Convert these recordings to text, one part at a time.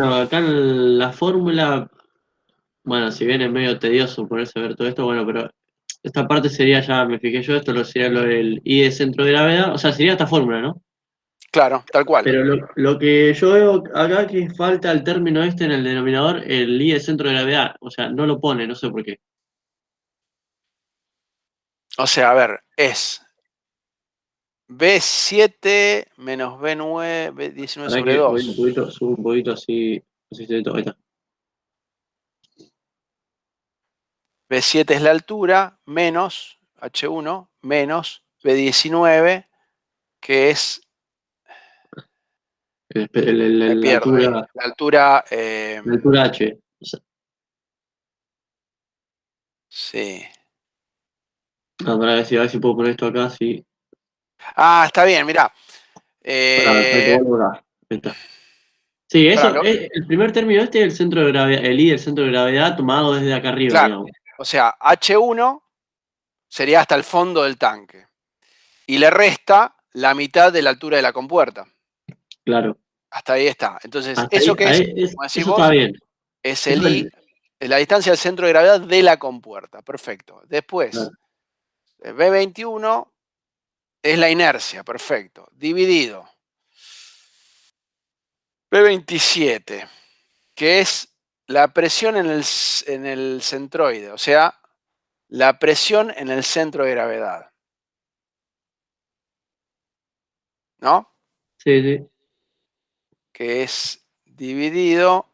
No, acá en la fórmula, bueno, si bien es medio tedioso ponerse a ver todo esto, bueno, pero esta parte sería, ya me fijé yo, esto sería lo del I de centro de gravedad, o sea, sería esta fórmula, ¿no? Claro, tal cual. Pero lo que yo veo acá que falta el término este en el denominador, el I de centro de gravedad, o sea, no lo pone, no sé por qué. O sea, a ver, es B7 menos B9, B19 Para sobre que voy un 2. poquito, subo un poquito así, así se ve todo, ahí está. B7 es la altura, menos H1, menos B19, que es, me La pierdo altura, ahí, la altura, la altura H. O sea, sí. para ver a ver si puedo poner esto acá, sí. Ah, está bien, mirá. Para que vuelva acá. Ahí está. Sí, Pará, eso, el primer término este es el centro de gravedad, el I del centro de gravedad tomado desde acá arriba, claro, digamos. o sea, H1 sería hasta el fondo del tanque. Y le resta la mitad de la altura de la compuerta. Claro. Hasta ahí está. Entonces, Hasta ¿eso ahí, qué es? Como decís eso está vos, bien. es el Eso es I, es la distancia del centro de gravedad de la compuerta. Perfecto. claro. Después, B21 es la inercia. Perfecto. Dividido. B27, que es la presión en el centroide, o sea, la presión en el centro de gravedad. ¿No? Sí, sí. Que es dividido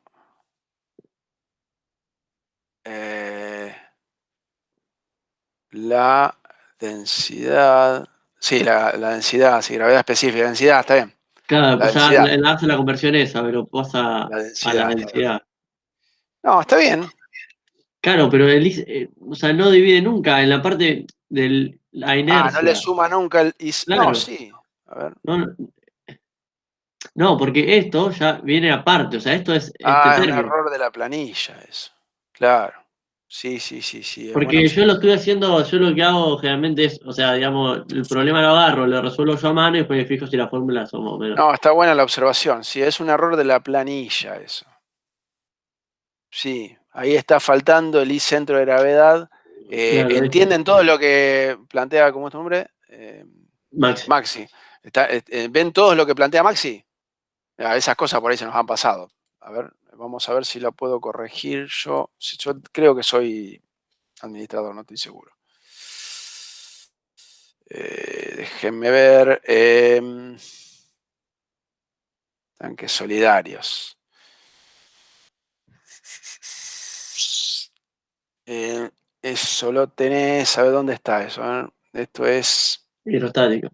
eh, la densidad. Sí, la densidad, sí, gravedad específica, densidad, está bien. Claro, La pues ya densidad, hace la conversión esa, pero pasa la a la densidad, está bien. densidad. No, está bien. Claro, pero o sea, no divide nunca en la parte de la Ah, no le inercia. suma nunca el. No, Claro. sí. A ver. No, no, porque esto ya viene aparte, o sea, esto es este Ah, es un término. error de la planilla eso. Claro. Sí, sí, sí, sí, es buena Porque yo lo observación. estoy haciendo, yo lo que hago generalmente es, o sea, digamos, el problema lo agarro, lo resuelvo yo a mano y después me fijo si las fórmulas son más o menos. No, está buena la observación. Sí, es un error de la planilla eso. Sí, ahí está faltando el I centro de gravedad. Claro, ¿Entienden todo lo que plantea, cómo es tu nombre? Max. Maxi. ¿Ven todos lo que plantea Maxi? Esas cosas por ahí se nos han pasado. A ver, vamos a ver si la puedo corregir yo. Yo creo que soy administrador, no estoy seguro. Déjenme ver. Tanques solidarios. Eh, Eso lo tenés. A ver dónde está eso. A ver, esto es Hidrostática.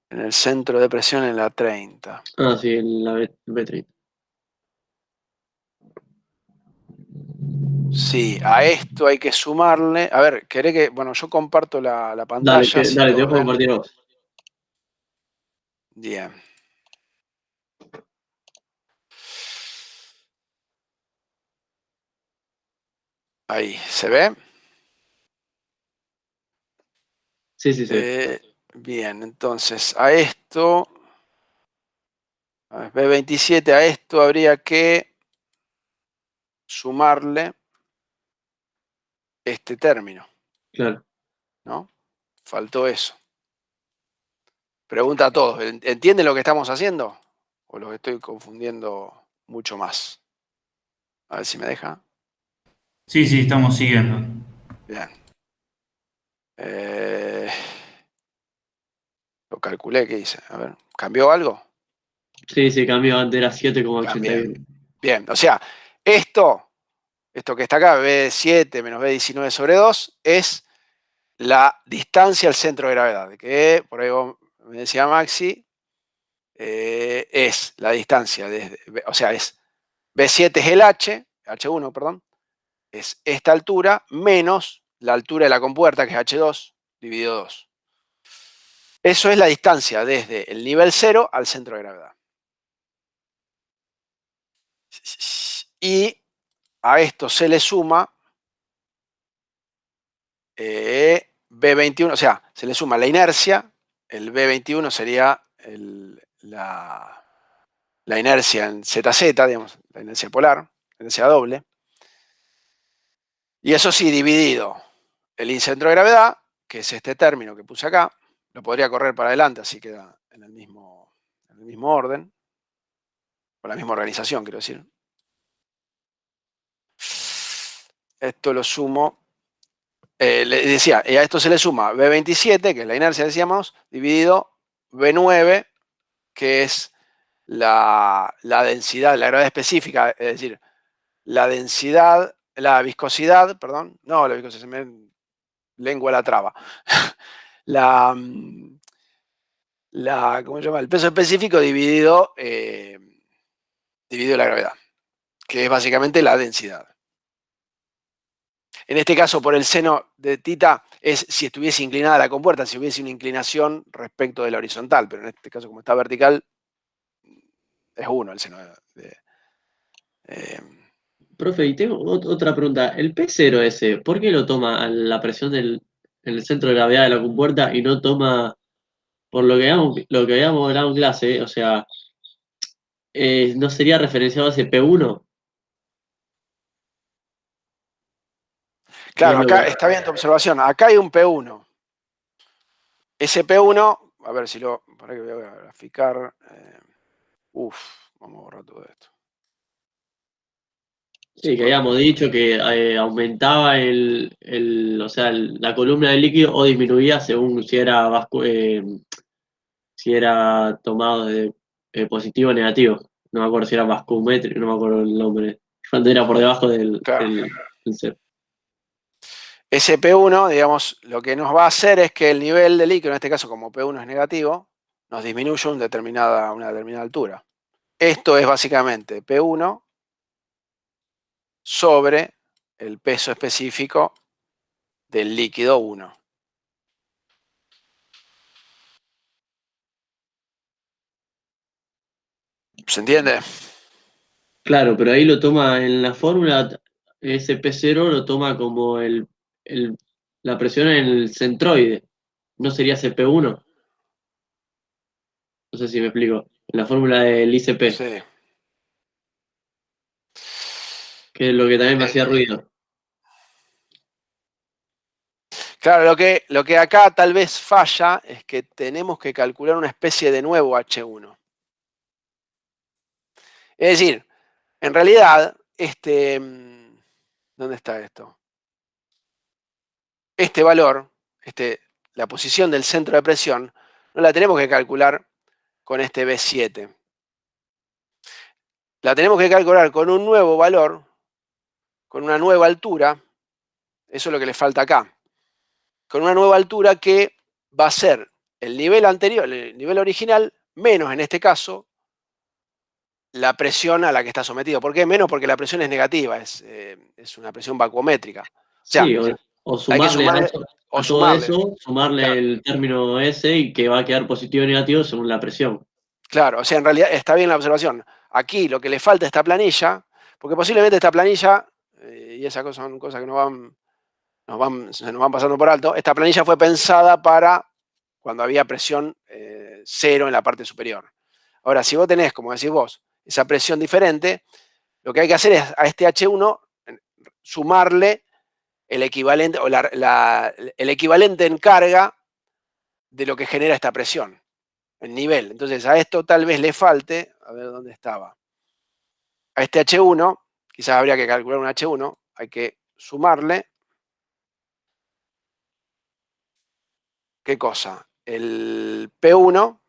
en el centro de presión en la 30. Ah, sí, en la B30. Sí, a esto hay que sumarle. A ver, queré que. Bueno, yo comparto la Dale, pantalla, si dale, te todos dejo ven. compartir a vos. Bien. Ahí, ¿se ve? Sí, sí, sí. Bien, entonces a esto, a ver, B27, a esto habría que sumarle este término, Claro. ¿no? Faltó eso. Pregunta a todos, ¿entienden lo que estamos haciendo? ¿O los estoy confundiendo mucho más? A ver si me deja. Sí, sí, estamos siguiendo. Bien. Eh, lo calculé, ¿qué hice? A ver, ¿cambió algo? Sí, sí, cambió, antes era 7,81. También. Bien, o sea, esto que está acá, B7 menos B19 sobre 2, es la distancia al centro de gravedad, que por ahí me decía Maxi, es la distancia, o sea, es B7 es el H1, perdón, es esta altura menos la altura de la compuerta, que es H2, dividido 2. Eso es la distancia desde el nivel 0 al centro de gravedad. Y a esto se le suma B21, o sea, se le suma la inercia, el B21 sería la inercia en ZZ, digamos, la inercia polar, la inercia doble. Y eso sí, dividido el incentro de gravedad, que es este término que puse acá, lo podría correr para adelante, así queda en el mismo orden, con la misma organización, quiero decir. Esto lo sumo. Le decía, y a esto se le suma B27, que es la inercia, decíamos, dividido B9, que es la densidad, la gravedad específica, es decir, la densidad, la viscosidad, perdón, no, la viscosidad, se me lengua la traba. ¿Cómo se llama? El peso específico dividido la gravedad, que es básicamente la densidad. En este caso, por el seno de tita, es si estuviese inclinada la compuerta, si hubiese una inclinación respecto de la horizontal, pero en este caso, como está vertical, es 1 el seno de Profe, y tengo otra pregunta. El P0 ese, ¿por qué lo toma a la presión en el centro de gravedad de la compuerta y no toma, por lo que habíamos hablado en clase, o sea, ¿no sería referenciado a ese P1? ¿Qué es Claro, lo acá que... está bien tu observación. Acá hay un P1. Ese P1, a ver si lo. Para que voy a graficar. Vamos a borrar todo esto. Sí, que habíamos dicho que aumentaba o sea, la columna de líquido o disminuía según si era tomado de positivo o negativo. No me acuerdo si era vascumétrico, no me acuerdo el nombre. Cuando era por debajo Claro. del cero. Ese P1, digamos, lo que nos va a hacer es que el nivel de líquido, en este caso como P1 es negativo, nos disminuye una determinada altura. Esto es básicamente P1 sobre el peso específico del líquido 1. ¿Se entiende? Claro, pero ahí lo toma en la fórmula, ese P0 lo toma como la presión en el centroide. ¿No sería ese P1? No sé si me explico. En la fórmula del ICP, Sí. que es lo que también me hacía ruido. Claro, lo que acá tal vez falla es que tenemos que calcular una especie de nuevo H1. Es decir, en realidad, ¿dónde está esto? Este valor, la posición del centro de presión, no la tenemos que calcular con este B7. La tenemos que calcular con un nuevo valor, con una nueva altura. Eso es lo que le falta acá. Con una nueva altura que va a ser el nivel anterior, el nivel original, menos en este caso, la presión a la que está sometido. ¿Por qué menos? Porque la presión es negativa, es una presión vacuométrica. O sea, Sí, o hay que sumarle a sumarle eso, o a todo sumarle. eso, sumarle Claro, el término ese y que va a quedar positivo o negativo según la presión. claro, o sea, en realidad está bien la observación. Aquí lo que le falta a esta planilla, porque posiblemente esta planilla, y esas cosas son cosas que se nos van pasando por alto, esta planilla fue pensada para cuando había presión cero en la parte superior. Ahora, si vos tenés, como decís vos, esa presión diferente, lo que hay que hacer es a este H1 sumarle el equivalente, o el equivalente en carga de lo que genera esta presión, el nivel. Entonces, a esto tal vez le falte, a ver dónde estaba. A este H1, quizás habría que calcular un H1, hay que sumarle, ¿qué cosa? El P1,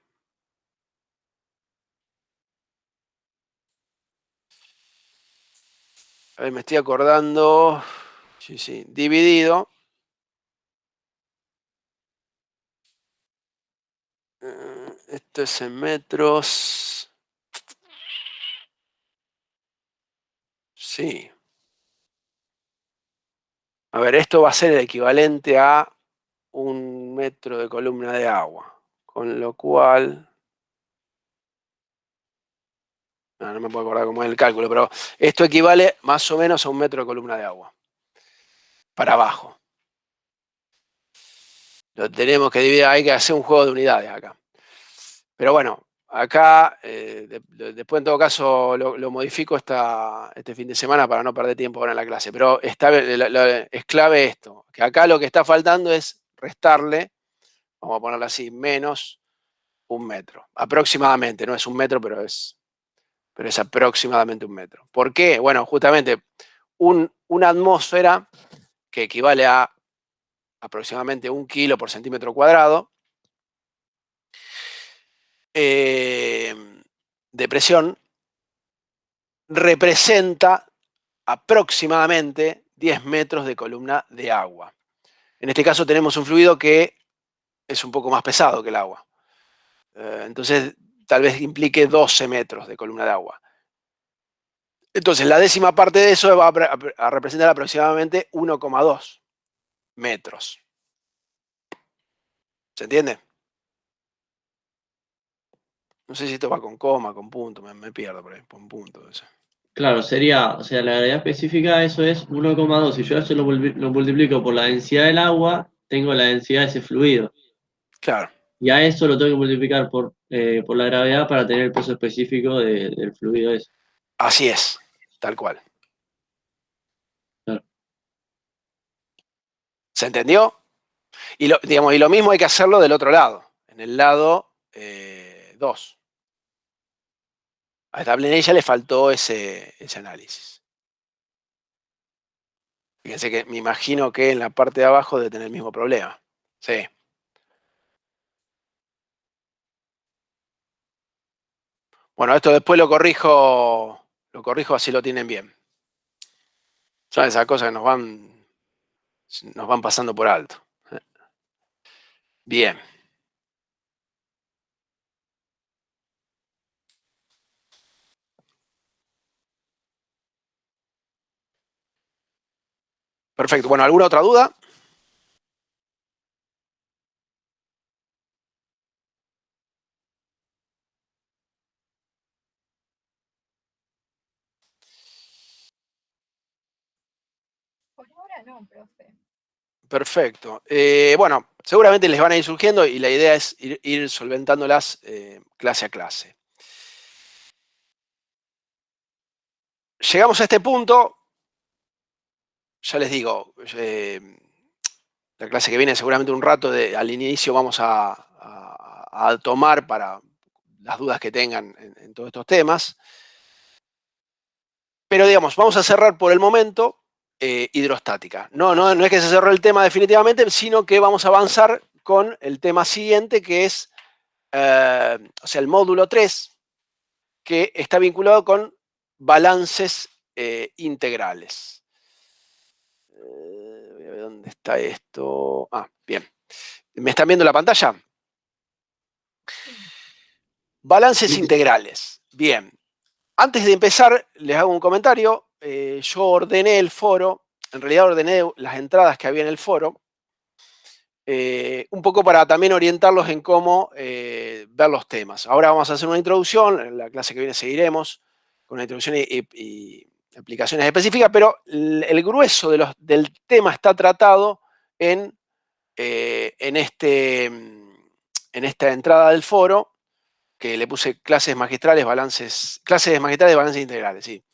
a ver, me estoy acordando, sí, dividido, esto es en metros, sí. A ver, esto va a ser el equivalente a 1 metro de columna de agua, con lo cual, no me puedo acordar cómo es el cálculo, pero esto equivale más o menos a 1 metro de columna de agua, para abajo. Lo tenemos que dividir, hay que hacer un juego de unidades acá. Pero bueno, Acá, después en todo caso lo modifico este fin de semana para no perder tiempo ahora en la clase, pero es clave esto, que acá lo que está faltando es restarle, vamos a ponerlo así, menos 1 metro, aproximadamente, no es 1 metro, pero es aproximadamente 1 metro. ¿Por qué? Bueno, justamente una atmósfera que equivale a aproximadamente 1 kilo por centímetro cuadrado, de presión, representa aproximadamente 10 metros de columna de agua. En este caso tenemos un fluido que es un poco más pesado que el agua. Entonces, tal vez implique 12 metros de columna de agua. Entonces, la décima parte de eso va a representar aproximadamente 1,2 metros. ¿Se entiende? No sé si esto va con coma, con punto, me pierdo por ahí, con punto. Eso. Claro, sería, o sea, la gravedad específica de eso es 1,2. Si yo eso lo multiplico por la densidad del agua, tengo la densidad de ese fluido. Claro. Y a eso lo tengo que multiplicar por la gravedad para tener el peso específico del fluido ese. Así es, tal cual. Claro. ¿Se entendió? Y lo mismo hay que hacerlo del otro lado, en el lado 2. A esta planilla le faltó ese análisis. Fíjense que me imagino que en la parte de abajo debe tener el mismo problema. Sí. Bueno, esto después lo corrijo así lo tienen bien. Son esas cosas que nos van pasando por alto. Bien. Perfecto. Bueno, ¿alguna otra duda? Por ahora no, profe. Perfecto. Bueno, seguramente les van a ir surgiendo y la idea es ir solventándolas clase a clase. Llegamos a este punto, ya les digo, la clase que viene seguramente un rato al inicio vamos a tomar para las dudas que tengan en todos estos temas. Pero digamos, vamos a cerrar por el momento hidrostática. No es que se cerró el tema definitivamente, sino que vamos a avanzar con el tema siguiente, que es o sea, el módulo 3, que está vinculado con balances integrales. Voy a ver dónde está esto. Ah, bien. ¿Me están viendo la pantalla? Balances integrales. Bien. Antes de empezar, les hago un comentario. Yo ordené el foro, en realidad ordené las entradas que había en el foro, un poco para también orientarlos en cómo ver los temas. Ahora vamos a hacer una introducción, en la clase que viene seguiremos con una introducción y aplicaciones específicas, pero el grueso del tema está tratado en esta entrada del foro, que le puse clases magistrales, balances integrales, sí.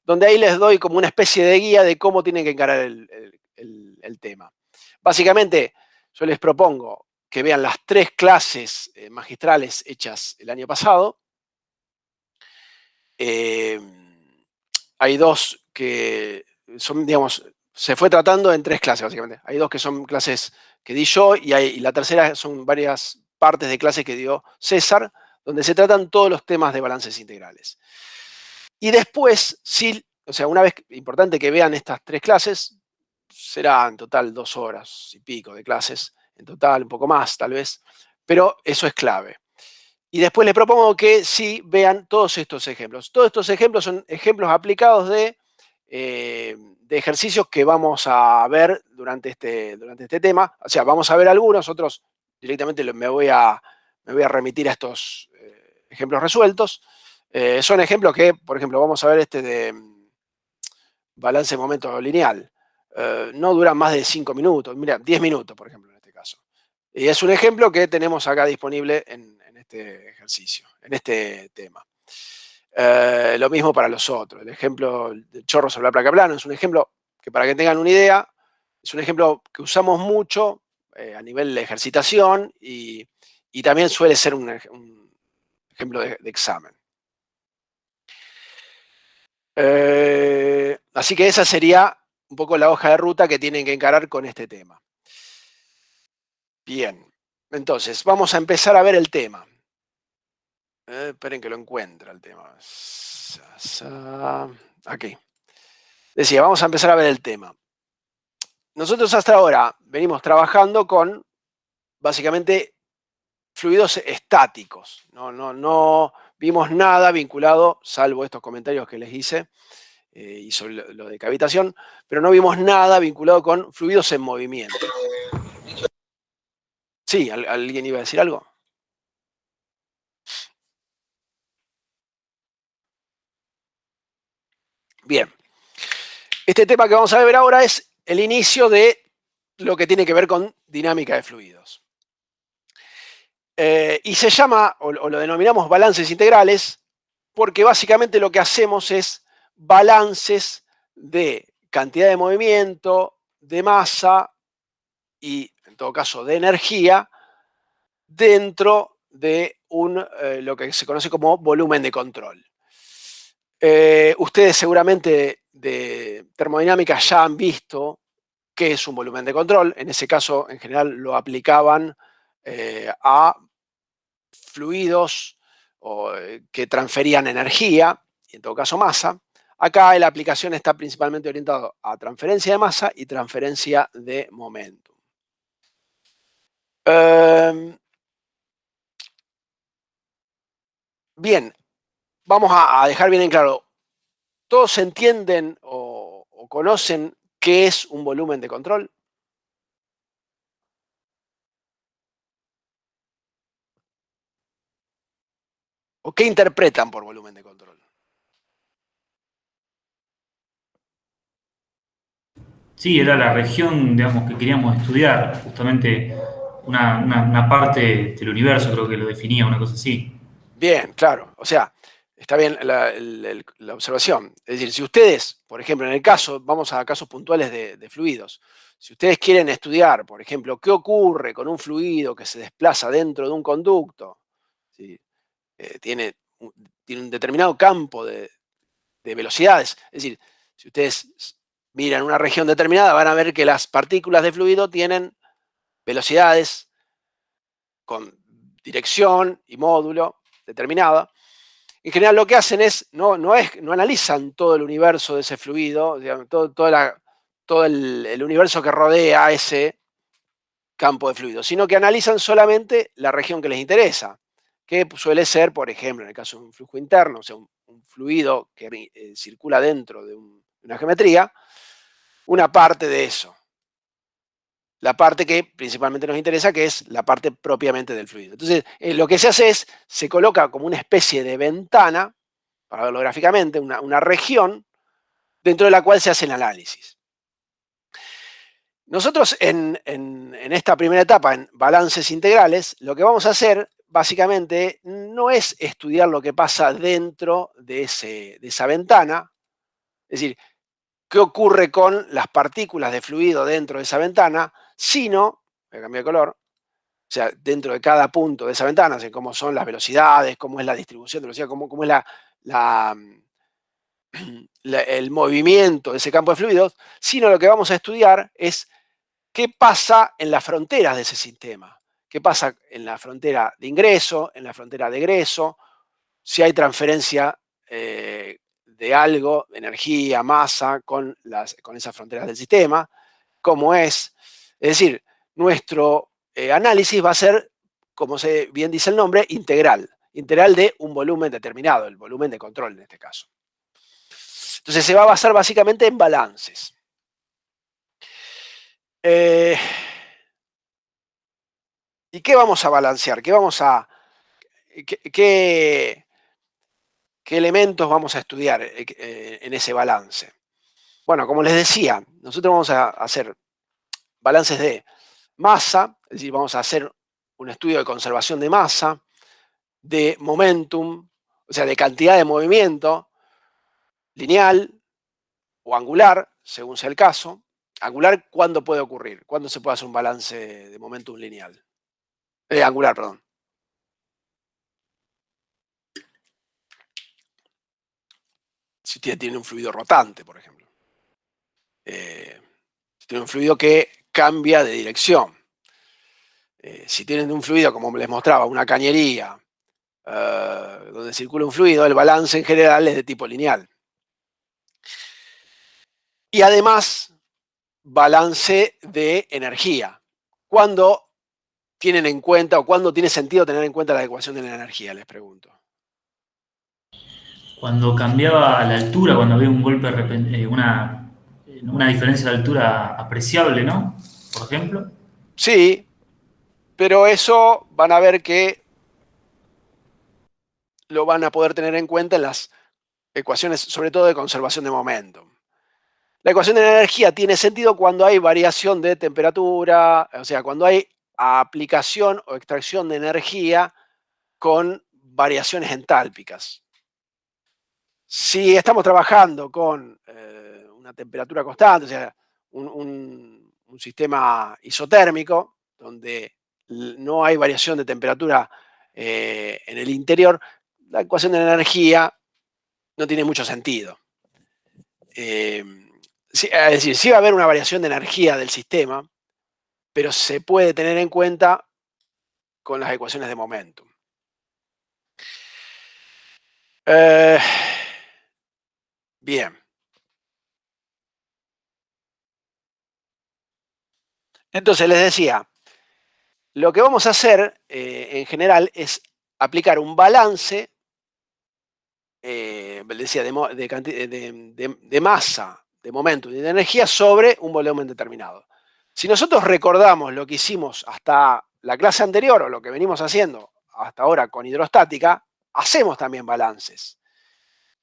Donde ahí les doy como una especie de guía de cómo tienen que encarar el tema. Básicamente, yo les propongo que vean las 3 clases magistrales hechas el año pasado. Hay 2 que son, digamos, se fue tratando en 3 clases, básicamente. Hay 2 que son clases que di yo y la tercera son varias partes de clases que dio César, donde se tratan todos los temas de balances integrales. Y después, sí, o sea, una vez, importante que vean estas 3 clases, será en total 2 horas y pico de clases, en total, un poco más tal vez, pero eso es clave. Y después les propongo que sí vean todos estos ejemplos. Todos estos ejemplos son ejemplos aplicados de ejercicios que vamos a ver durante este tema. O sea, vamos a ver algunos, otros directamente me voy a remitir a estos ejemplos resueltos. Son ejemplos que, por ejemplo, vamos a ver este de balance de momento lineal. No duran más de 5 minutos, mira, 10 minutos, por ejemplo, en este caso. Y es un ejemplo que tenemos acá disponible en este ejercicio, en este tema. Lo mismo para los otros. El ejemplo del chorro sobre la placa plana es un ejemplo que, para que tengan una idea, es un ejemplo que usamos mucho a nivel de ejercitación y también suele ser un ejemplo de examen. Así que esa sería un poco la hoja de ruta que tienen que encarar con este tema. Bien, entonces vamos a empezar a ver el tema. Esperen que lo encuentre el tema. Aquí. Decía, vamos a empezar a ver el tema. Nosotros hasta ahora venimos trabajando con, básicamente, fluidos estáticos. No vimos nada vinculado, salvo estos comentarios que les hice, y sobre lo de cavitación, pero no vimos nada vinculado con fluidos en movimiento. Sí, ¿alguien iba a decir algo? Bien. Este tema que vamos a ver ahora es el inicio de lo que tiene que ver con dinámica de fluidos. Y se llama, o lo denominamos balances integrales, porque básicamente lo que hacemos es balances de cantidad de movimiento, de masa y, en todo caso, de energía dentro de lo que se conoce como volumen de control. Ustedes seguramente de termodinámica ya han visto qué es un volumen de control. En ese caso, en general, lo aplicaban a fluidos que transferían energía, y en todo caso masa. Acá la aplicación está principalmente orientada a transferencia de masa y transferencia de momentum. Bien, vamos a dejar bien en claro. ¿Todos entienden o conocen qué es un volumen de control? ¿O qué interpretan por volumen de control? Sí, era la región, digamos, que queríamos estudiar, justamente una parte del universo, creo que lo definía, una cosa así. Bien, claro. O sea, está bien la observación. Es decir, si ustedes, por ejemplo, en el caso, vamos a casos puntuales de fluidos, si ustedes quieren estudiar, por ejemplo, qué ocurre con un fluido que se desplaza dentro de un conducto, ¿sí? Tiene un determinado campo de velocidades. Es decir, si ustedes miran una región determinada, van a ver que las partículas de fluido tienen velocidades con dirección y módulo determinada. En general lo que hacen es, no analizan todo el universo de ese fluido, digamos, todo el universo que rodea ese campo de fluido, sino que analizan solamente la región que les interesa, que suele ser, por ejemplo, en el caso de un flujo interno, o sea, un fluido que circula dentro de una geometría, una parte de eso. La parte que principalmente nos interesa, que es la parte propiamente del fluido. Entonces, lo que se hace es, se coloca como una especie de ventana, para verlo gráficamente, una región dentro de la cual se hace el análisis. Nosotros en esta primera etapa, en balances integrales, lo que vamos a hacer básicamente no es estudiar lo que pasa dentro de esa ventana, es decir, qué ocurre con las partículas de fluido dentro de esa ventana, sino, voy a cambiar de color, o sea, dentro de cada punto de esa ventana, o sea, cómo son las velocidades, cómo es la distribución de velocidad, cómo es el movimiento de ese campo de fluidos, sino lo que vamos a estudiar es qué pasa en las fronteras de ese sistema, qué pasa en la frontera de ingreso, en la frontera de egreso, si hay transferencia de algo, energía, masa, con esas fronteras del sistema, cómo es. Es decir, nuestro análisis va a ser, como bien dice el nombre, integral de un volumen determinado, el volumen de control en este caso. Entonces se va a basar básicamente en balances. ¿Y qué vamos a balancear? ¿Qué elementos vamos a estudiar en ese balance? Bueno, como les decía, nosotros vamos a hacer balances de masa, es decir, vamos a hacer un estudio de conservación de masa, de momentum, o sea, de cantidad de movimiento lineal o angular, según sea el caso. Angular, ¿cuándo puede ocurrir? ¿Cuándo se puede hacer un balance de momentum lineal? Angular, perdón. Si tiene un fluido rotante, por ejemplo. Si tiene un fluido que cambia de dirección. Si tienen un fluido, como les mostraba, una cañería, donde circula un fluido, el balance en general es de tipo lineal. Y además, balance de energía. ¿Cuándo tienen en cuenta o cuándo tiene sentido tener en cuenta la ecuación de la energía? Les pregunto. Cuando cambiaba la altura, cuando había un golpe, una diferencia de altura apreciable, ¿no? Por ejemplo. Sí, pero eso van a ver que lo van a poder tener en cuenta en las ecuaciones, sobre todo de conservación de momento. La ecuación de la energía tiene sentido cuando hay variación de temperatura, o sea, cuando hay aplicación o extracción de energía con variaciones entálpicas. Si estamos trabajando con una temperatura constante, o sea, un sistema isotérmico, donde no hay variación de temperatura en el interior, la ecuación de la energía no tiene mucho sentido. Es decir, sí va a haber una variación de energía del sistema, pero se puede tener en cuenta con las ecuaciones de momentum. Bien. Entonces les decía, lo que vamos a hacer en general es aplicar un balance, decía, de masa, de momento y de energía sobre un volumen determinado. Si nosotros recordamos lo que hicimos hasta la clase anterior o lo que venimos haciendo hasta ahora con hidrostática, hacemos también balances.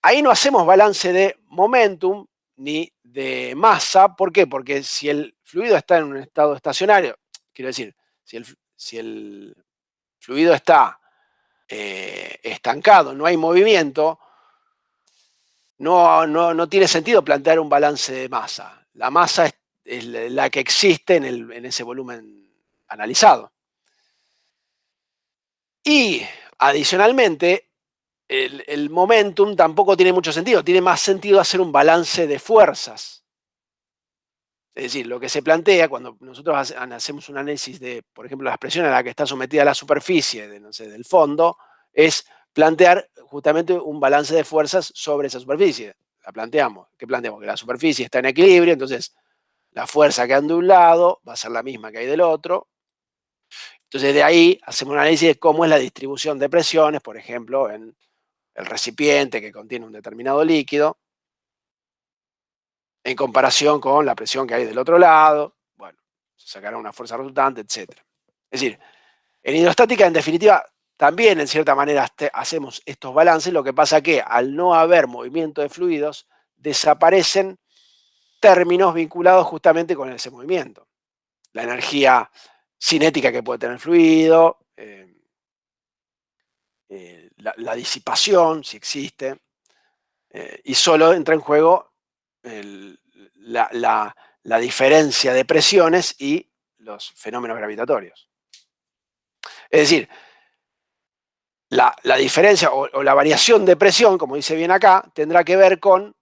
Ahí no hacemos balance de momentum ni de masa. ¿Por qué? Porque si el fluido está en un estado estacionario, quiero decir, si el fluido está estancado, no hay movimiento, no tiene sentido plantear un balance de masa. La masa es la que existe en ese volumen analizado. Y adicionalmente, el momentum tampoco tiene mucho sentido. Tiene más sentido hacer un balance de fuerzas. Es decir, lo que se plantea cuando nosotros hacemos un análisis de, por ejemplo, la presión a la que está sometida la superficie del fondo, es plantear justamente un balance de fuerzas sobre esa superficie. La planteamos. ¿Qué planteamos? Que la superficie está en equilibrio, entonces la fuerza que anda de un lado va a ser la misma que hay del otro. Entonces de ahí hacemos un análisis de cómo es la distribución de presiones, por ejemplo, en el recipiente que contiene un determinado líquido, en comparación con la presión que hay del otro lado. Bueno, se sacará una fuerza resultante, etc. Es decir, en hidrostática, en definitiva, también en cierta manera hacemos estos balances. Lo que pasa que al no haber movimiento de fluidos, desaparecen términos vinculados justamente con ese movimiento. La energía cinética que puede tener el fluido, la disipación, si existe, y solo entra en juego la diferencia de presiones y los fenómenos gravitatorios. Es decir, la diferencia o la variación de presión, como dice bien acá, tendrá que ver con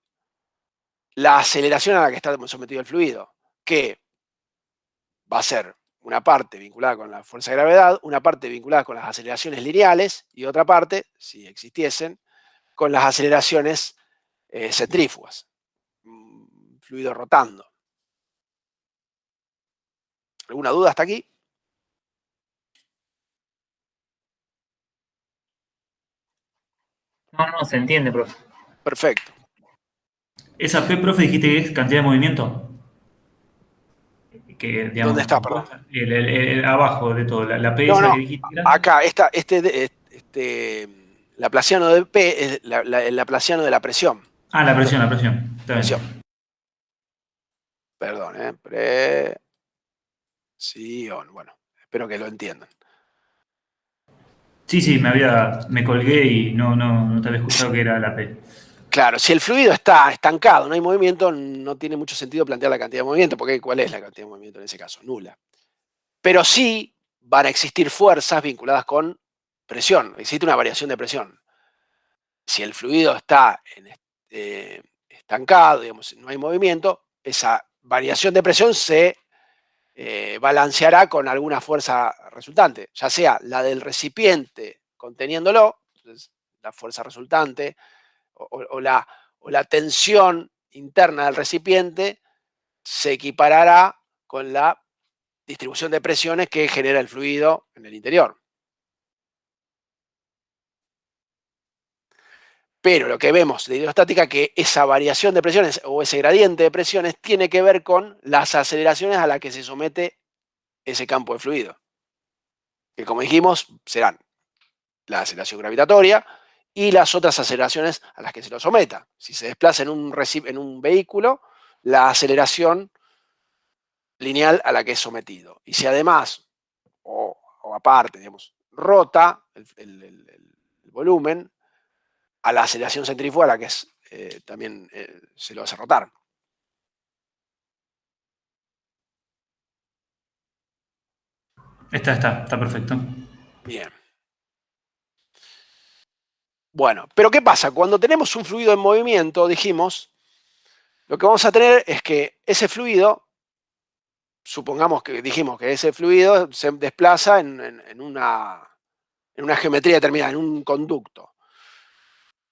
la aceleración a la que está sometido el fluido, que va a ser una parte vinculada con la fuerza de gravedad, una parte vinculada con las aceleraciones lineales y otra parte, si existiesen, con las aceleraciones centrífugas, fluido rotando. ¿Alguna duda hasta aquí? No, se entiende, profe. Perfecto. Esa P, profe, dijiste que es cantidad de movimiento. Que, digamos, ¿Dónde está, perdón? abajo de todo, la P No, esa no, que dijiste. acá, laplaciano de P es el laplaciano de la presión. Ah, la presión. Está bien. Presión. Perdón, presión. Bueno, espero que lo entiendan. Sí, me colgué y no te había escuchado que era la P. Claro, si el fluido está estancado, no hay movimiento, no tiene mucho sentido plantear la cantidad de movimiento, porque ¿cuál es la cantidad de movimiento en ese caso? Nula. Pero sí van a existir fuerzas vinculadas con presión, existe una variación de presión. Si el fluido está estancado, digamos, no hay movimiento, esa variación de presión se balanceará con alguna fuerza resultante, ya sea la del recipiente conteniéndolo, entonces la fuerza resultante, o la tensión interna del recipiente se equiparará con la distribución de presiones que genera el fluido en el interior. Pero lo que vemos de hidrostática es que esa variación de presiones o ese gradiente de presiones tiene que ver con las aceleraciones a las que se somete ese campo de fluido. Que como dijimos, serán la aceleración gravitatoria y las otras aceleraciones a las que se lo someta. Si se desplaza en un vehículo, la aceleración lineal a la que es sometido. Y si además, o aparte, digamos, rota el volumen, a la aceleración centrífuga a la que es, también se lo hace rotar. Está perfecto. Bien. Bueno, pero ¿qué pasa? Cuando tenemos un fluido en movimiento, dijimos, lo que vamos a tener es que ese fluido, supongamos que dijimos que ese fluido se desplaza en una geometría determinada, en un conducto.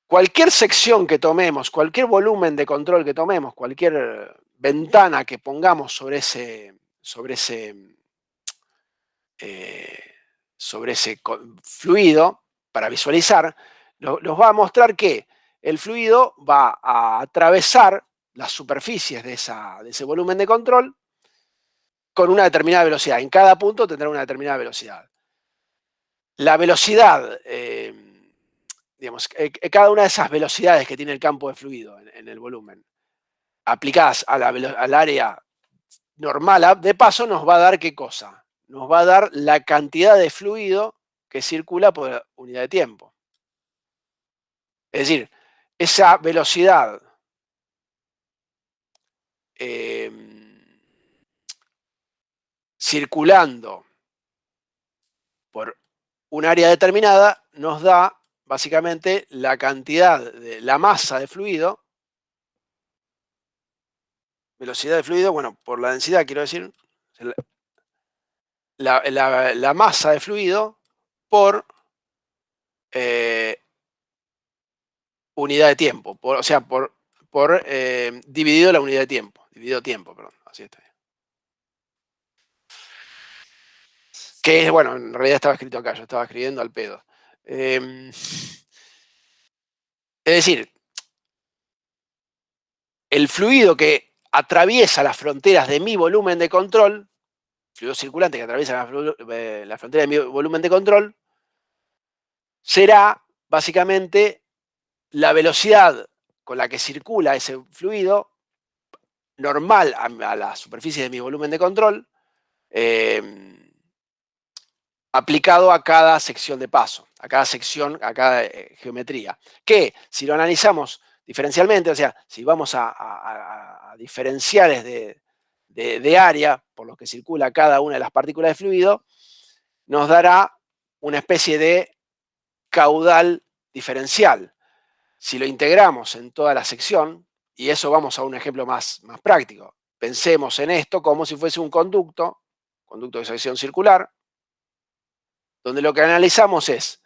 Cualquier sección que tomemos, cualquier volumen de control que tomemos, cualquier ventana que pongamos sobre ese fluido para visualizar, nos va a mostrar que el fluido va a atravesar las superficies de ese volumen de control con una determinada velocidad. En cada punto tendrá una determinada velocidad. La velocidad, digamos, cada una de esas velocidades que tiene el campo de fluido en el volumen, aplicadas al área normal de paso, nos va a dar ¿qué cosa? Nos va a dar la cantidad de fluido que circula por unidad de tiempo. Es decir, esa velocidad circulando por un área determinada nos da básicamente la cantidad de la masa de fluido, velocidad de fluido, bueno, por la densidad quiero decir, la masa de fluido por unidad de tiempo, o sea, por dividido la unidad de tiempo, dividido tiempo, perdón, así está. Que es, bueno, en realidad estaba escrito acá, yo estaba escribiendo al pedo. Es decir, el fluido que atraviesa las fronteras de mi volumen de control, fluido circulante que atraviesa la frontera de mi volumen de control, será básicamente la velocidad con la que circula ese fluido normal a la superficie de mi volumen de control, aplicado a cada sección de paso, a cada sección, a cada geometría. Que si lo analizamos diferencialmente, o sea, si vamos a diferenciales de área por los que circula cada una de las partículas de fluido, nos dará una especie de caudal diferencial. Si lo integramos en toda la sección, y eso vamos a un ejemplo más práctico, pensemos en esto como si fuese un conducto de sección circular, donde lo que analizamos es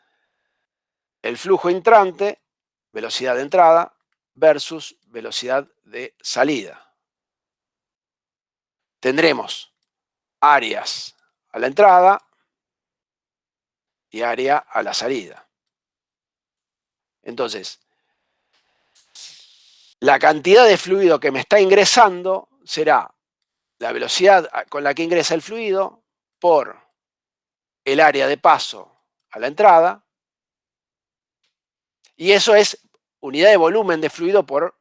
el flujo entrante, velocidad de entrada, versus velocidad de salida. Tendremos áreas a la entrada y área a la salida. Entonces, la cantidad de fluido que me está ingresando será la velocidad con la que ingresa el fluido por el área de paso a la entrada, y eso es unidad de volumen de fluido por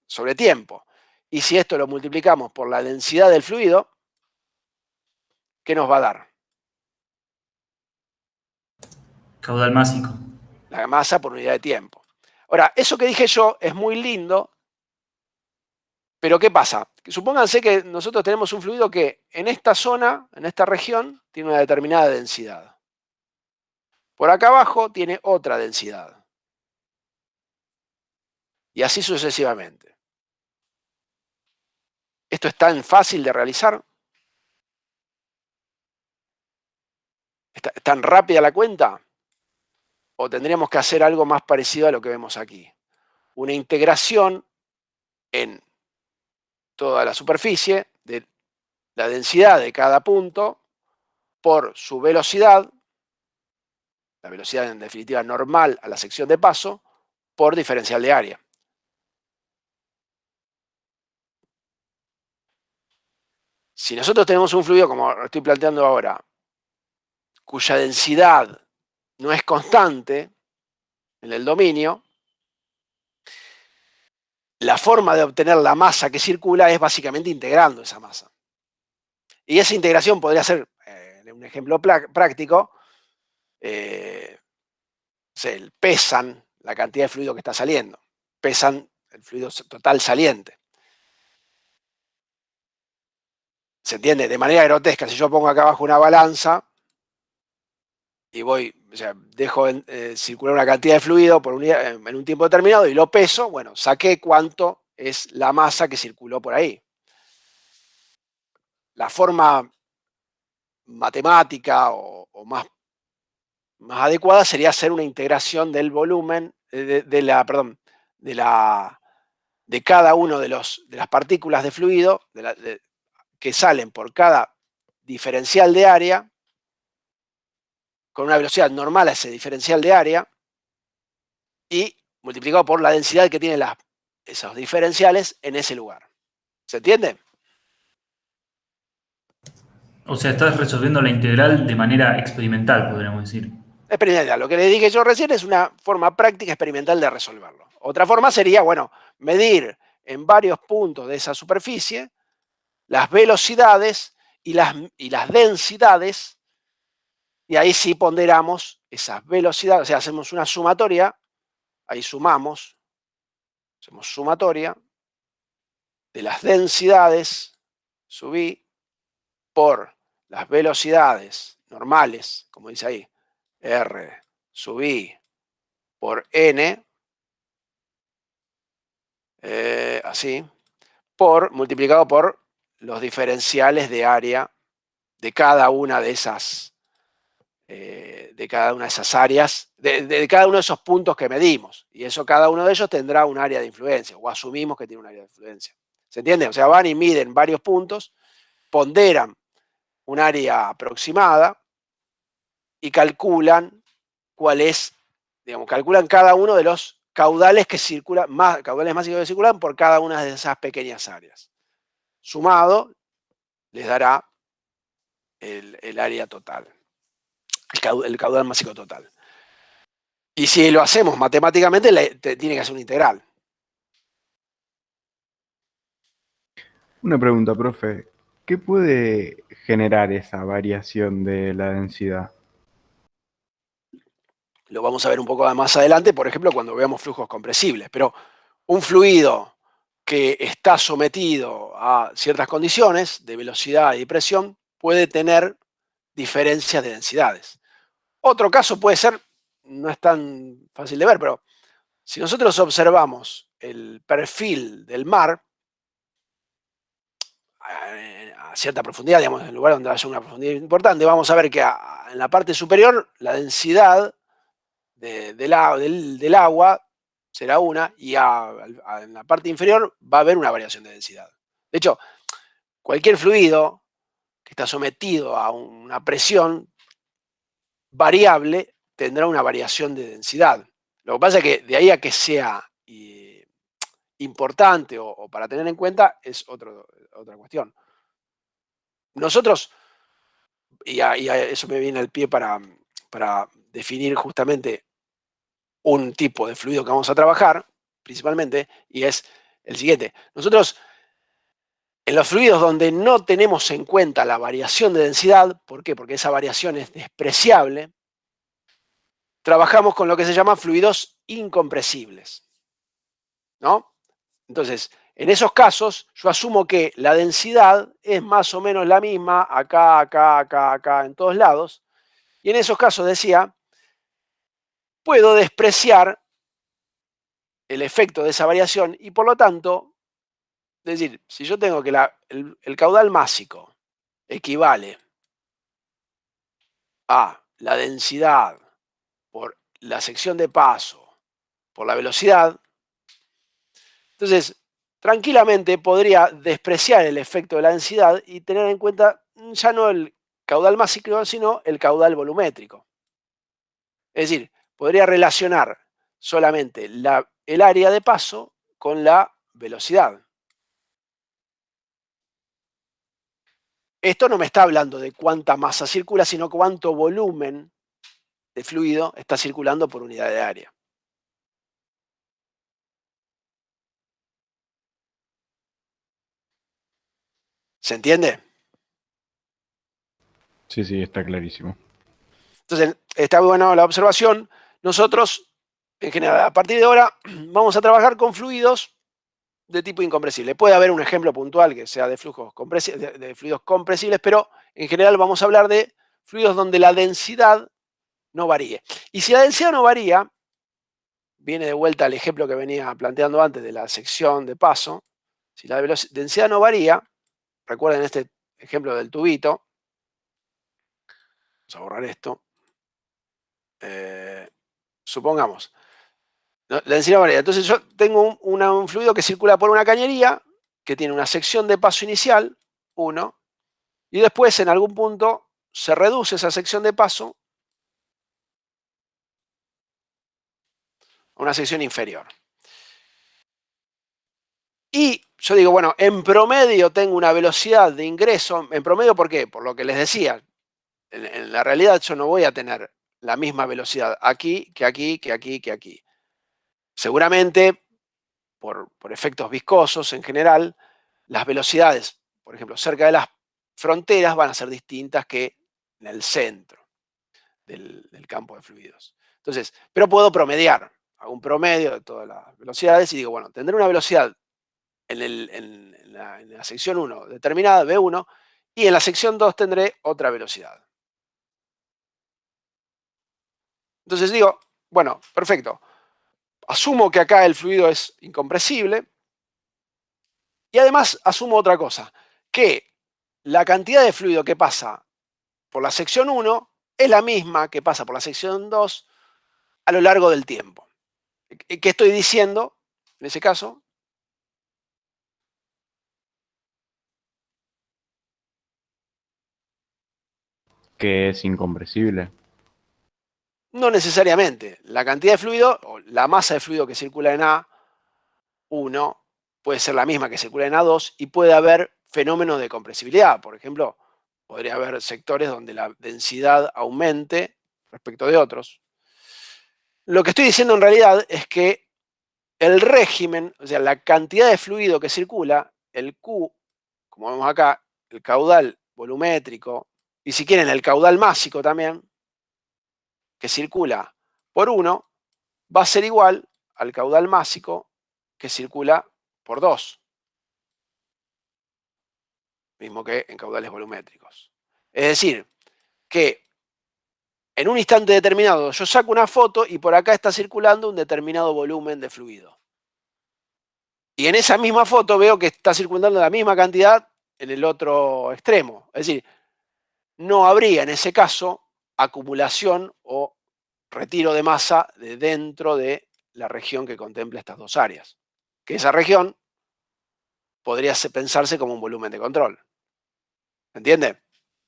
sobre tiempo. Y si esto lo multiplicamos por la densidad del fluido, ¿qué nos va a dar? Caudal másico. La masa por unidad de tiempo. Ahora, eso que dije yo es muy lindo, pero ¿qué pasa? Supónganse que nosotros tenemos un fluido que en esta zona, en esta región, tiene una determinada densidad. Por acá abajo tiene otra densidad. Y así sucesivamente. ¿Esto es tan fácil de realizar? ¿Es tan rápida la cuenta? ¿O tendríamos que hacer algo más parecido a lo que vemos aquí? Una integración en toda la superficie de la densidad de cada punto por su velocidad, la velocidad en definitiva normal a la sección de paso, por diferencial de área. Si nosotros tenemos un fluido, como lo estoy planteando ahora, cuya densidad no es constante en el dominio, la forma de obtener la masa que circula es básicamente integrando esa masa. Y esa integración podría ser, en un ejemplo práctico, pesan la cantidad de fluido que está saliendo, pesan el fluido total saliente. ¿Se entiende? De manera grotesca, si yo pongo acá abajo una balanza y dejo circular una cantidad de fluido en un tiempo determinado y lo peso, bueno, saqué cuánto es la masa que circuló por ahí. La forma matemática o más adecuada sería hacer una integración del volumen, de cada uno de las partículas de fluido que salen por cada diferencial de área, con una velocidad normal a ese diferencial de área, y multiplicado por la densidad que tienen esos diferenciales en ese lugar. ¿Se entiende? O sea, estás resolviendo la integral de manera experimental, podríamos decir. Experimental. Lo que le dije yo recién es una forma práctica experimental de resolverlo. Otra forma sería, bueno, medir en varios puntos de esa superficie las velocidades y las densidades, y ahí sí ponderamos esas velocidades, o sea, hacemos una sumatoria, ahí hacemos sumatoria de las densidades, sub i, por las velocidades normales, como dice ahí, R sub i por n, así, multiplicado por los diferenciales de área de cada una de esas áreas, de cada uno de esos puntos que medimos. Y eso, cada uno de ellos tendrá un área de influencia, o asumimos que tiene un área de influencia. ¿Se entiende? O sea, van y miden varios puntos, ponderan un área aproximada y calculan cuál es, calculan cada uno de los caudales que circulan, caudales máximos que circulan por cada una de esas pequeñas áreas. Sumado, les dará el área total, el caudal máximo total. Y si lo hacemos matemáticamente, tiene que hacer una integral. Una pregunta, profe. ¿Qué puede generar esa variación de la densidad? Lo vamos a ver un poco más adelante, por ejemplo, cuando veamos flujos compresibles. Pero un fluido que está sometido a ciertas condiciones de velocidad y presión puede tener diferencias de densidades. Otro caso puede ser, no es tan fácil de ver, pero si nosotros observamos el perfil del mar a cierta profundidad, digamos, en el lugar donde haya una profundidad importante, vamos a ver que en la parte superior la densidad del agua será una, y en la parte inferior va a haber una variación de densidad. De hecho, cualquier fluido que está sometido a una presión variable tendrá una variación de densidad. Lo que pasa es que de ahí a que sea importante o para tener en cuenta es otra cuestión. Nosotros, y eso me viene al pie para definir justamente un tipo de fluido que vamos a trabajar, principalmente, y es el siguiente. Nosotros, en los fluidos donde no tenemos en cuenta la variación de densidad, ¿por qué? Porque esa variación es despreciable, trabajamos con lo que se llama fluidos incompresibles, ¿no? Entonces, en esos casos, yo asumo que la densidad es más o menos la misma acá, acá, acá, acá, en todos lados. Y en esos casos, decía, puedo despreciar el efecto de esa variación y por lo tanto, es decir, si yo tengo que el caudal másico equivale a la densidad por la sección de paso por la velocidad, entonces tranquilamente podría despreciar el efecto de la densidad y tener en cuenta ya no el caudal másico, sino el caudal volumétrico. Es decir, podría relacionar solamente el área de paso con la velocidad. Esto no me está hablando de cuánta masa circula, sino cuánto volumen de fluido está circulando por unidad de área. ¿Se entiende? Sí, sí, está clarísimo. Entonces, está buena la observación. Nosotros, en general, a partir de ahora, vamos a trabajar con fluidos de tipo incompresible. Puede haber un ejemplo puntual que sea de fluidos compresibles, pero en general vamos a hablar de fluidos donde la densidad no varíe. Y si la densidad no varía, viene de vuelta al ejemplo que venía planteando antes de la sección de paso. Si la densidad no varía, recuerden este ejemplo del tubito. Vamos a borrar esto. Supongamos, ¿no? La densidad varía. Entonces yo tengo un fluido que circula por una cañería, que tiene una sección de paso inicial, 1, y después en algún punto se reduce esa sección de paso a una sección inferior. Y yo digo, bueno, en promedio tengo una velocidad de ingreso. ¿En promedio por qué? Por lo que les decía. En la realidad yo no voy a tener la misma velocidad aquí, que aquí, que aquí, que aquí. Seguramente, por efectos viscosos en general, las velocidades, por ejemplo, cerca de las fronteras van a ser distintas que en el centro del campo de fluidos. Entonces, pero puedo promediar, hago un promedio de todas las velocidades y digo, bueno, tendré una velocidad en la sección 1 determinada, B1, y en la sección 2 tendré otra velocidad. Entonces digo, bueno, perfecto. Asumo que acá el fluido es incompresible y además asumo otra cosa, que la cantidad de fluido que pasa por la sección 1 es la misma que pasa por la sección 2 a lo largo del tiempo. ¿Qué estoy diciendo en ese caso? Que es incompresible. No necesariamente. La cantidad de fluido o la masa de fluido que circula en A1 puede ser la misma que circula en A2 y puede haber fenómenos de compresibilidad. Por ejemplo, podría haber sectores donde la densidad aumente respecto de otros. Lo que estoy diciendo en realidad es que el régimen, o sea, la cantidad de fluido que circula, el Q, como vemos acá, el caudal volumétrico, y si quieren el caudal másico también, que circula por 1, va a ser igual al caudal másico que circula por 2. Mismo que en caudales volumétricos. Es decir, que en un instante determinado yo saco una foto y por acá está circulando un determinado volumen de fluido. Y en esa misma foto veo que está circulando la misma cantidad en el otro extremo. Es decir, no habría en ese caso acumulación o retiro de masa de dentro de la región que contempla estas dos áreas. Que esa región podría pensarse como un volumen de control. ¿Entiende?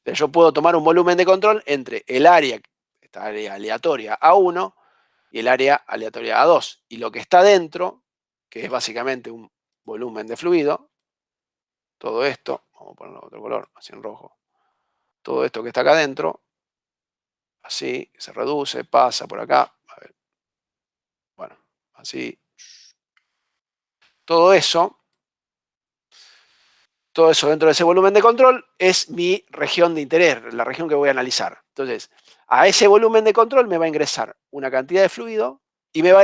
Yo puedo tomar un volumen de control entre el área, esta área aleatoria A1 y el área aleatoria A2. Y lo que está dentro, que es básicamente un volumen de fluido, todo esto, vamos a ponerlo de otro color, así en rojo, todo esto que está acá adentro, así, se reduce, pasa por acá, a ver, bueno, así, todo eso dentro de ese volumen de control es mi región de interés, la región que voy a analizar. Entonces, a ese volumen de control me va a ingresar una cantidad de fluido y me va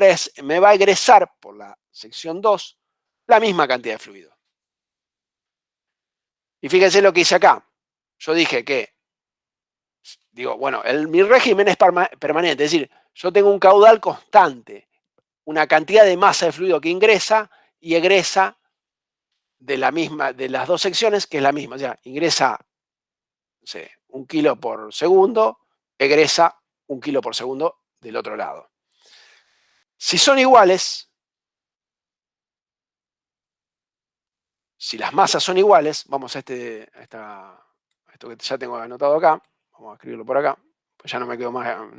a egresar por la sección 2 la misma cantidad de fluido. Y fíjense lo que hice acá. Yo dije que, digo, bueno, mi régimen es permanente, es decir, yo tengo un caudal constante, una cantidad de masa de fluido que ingresa y egresa de las dos secciones, que es la misma. O sea, ingresa, no sé, 1 kilo por segundo, egresa 1 kilo por segundo del otro lado. Si son iguales, si las masas son iguales, vamos a esto que ya tengo anotado acá, vamos a escribirlo por acá, pues ya no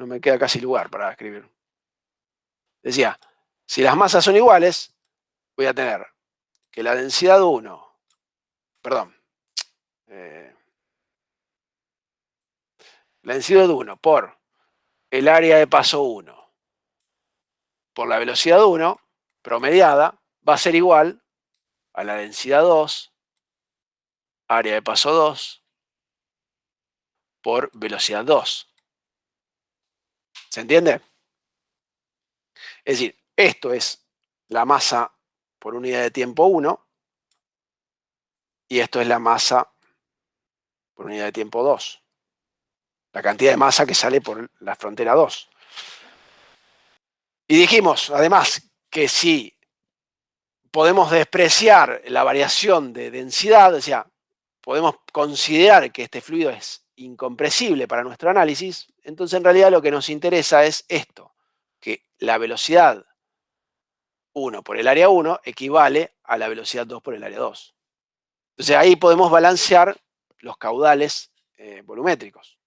me queda casi lugar para escribir. Decía, si las masas son iguales, voy a tener que la densidad 1, perdón, la densidad 1 por el área de paso 1 por la velocidad 1 promediada va a ser igual a la densidad 2, área de paso 2, por velocidad 2. ¿Se entiende? Es decir, esto es la masa por unidad de tiempo 1 y esto es la masa por unidad de tiempo 2. La cantidad de masa que sale por la frontera 2. Y dijimos, además, que si podemos despreciar la variación de densidad, o sea, podemos considerar que este fluido es incompresible para nuestro análisis, entonces en realidad lo que nos interesa es esto, que la velocidad 1 por el área 1 equivale a la velocidad 2 por el área 2. Entonces ahí podemos balancear los caudales volumétricos.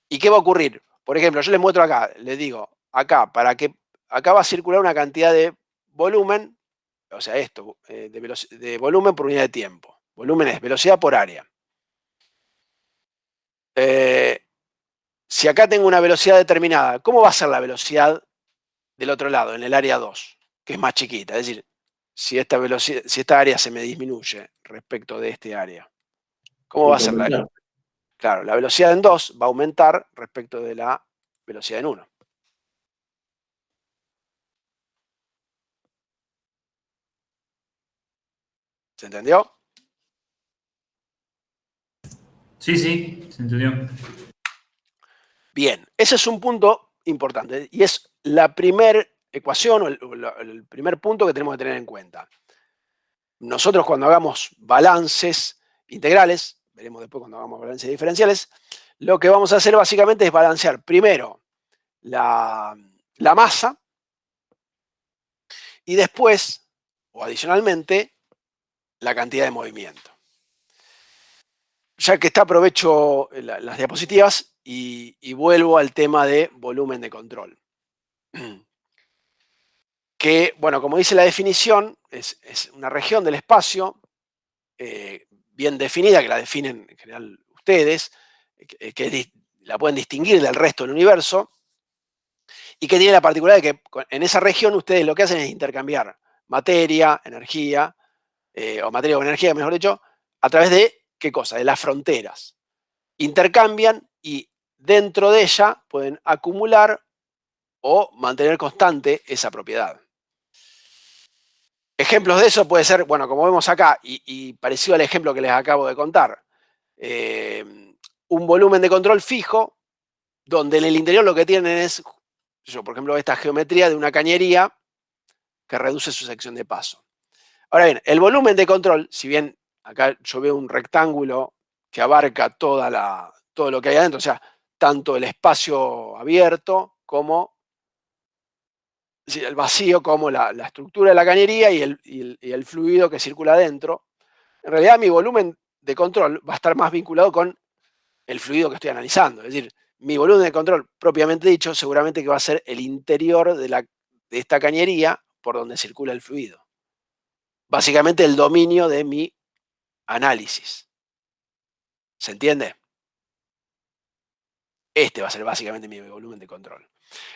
¿Y qué va a ocurrir? Por ejemplo, yo les muestro acá, les digo, acá va a circular una cantidad de volumen, o sea, esto, de volumen por unidad de tiempo. Volumen es velocidad por área. Si acá tengo una velocidad determinada, ¿cómo va a ser la velocidad del otro lado, en el área 2, que es más chiquita? Es decir, si esta área se me disminuye respecto de este área, ¿cómo va a ser la? Claro, la velocidad en 2 va a aumentar respecto de la velocidad en 1. ¿Se entendió? Sí, sí, se entendió. Bien, ese es un punto importante y es la primera ecuación o el primer punto que tenemos que tener en cuenta. Nosotros cuando hagamos balances integrales, veremos después cuando hagamos balances diferenciales, lo que vamos a hacer básicamente es balancear primero la masa y después, o adicionalmente, la cantidad de movimiento. Ya que está, aprovecho las diapositivas y vuelvo al tema de volumen de control. Que, bueno, como dice la definición, es una región del espacio bien definida, que la definen en general ustedes, que la pueden distinguir del resto del universo, y que tiene la particularidad de que en esa región ustedes lo que hacen es intercambiar materia, energía, o materia o energía, mejor dicho, a través de, ¿qué cosa? De las fronteras. Intercambian y dentro de ella pueden acumular o mantener constante esa propiedad. Ejemplos de eso puede ser, bueno, como vemos acá, y parecido al ejemplo que les acabo de contar, un volumen de control fijo, donde en el interior lo que tienen es, por ejemplo, esta geometría de una cañería que reduce su sección de paso. Ahora bien, el volumen de control, si bien acá yo veo un rectángulo que abarca todo lo que hay adentro, o sea, tanto el espacio abierto como el vacío, como la estructura de la cañería y el fluido que circula adentro, en realidad mi volumen de control va a estar más vinculado con el fluido que estoy analizando. Es decir, mi volumen de control propiamente dicho seguramente que va a ser el interior de esta cañería por donde circula el fluido. Básicamente el dominio de mi análisis. ¿Se entiende? Este va a ser básicamente mi volumen de control.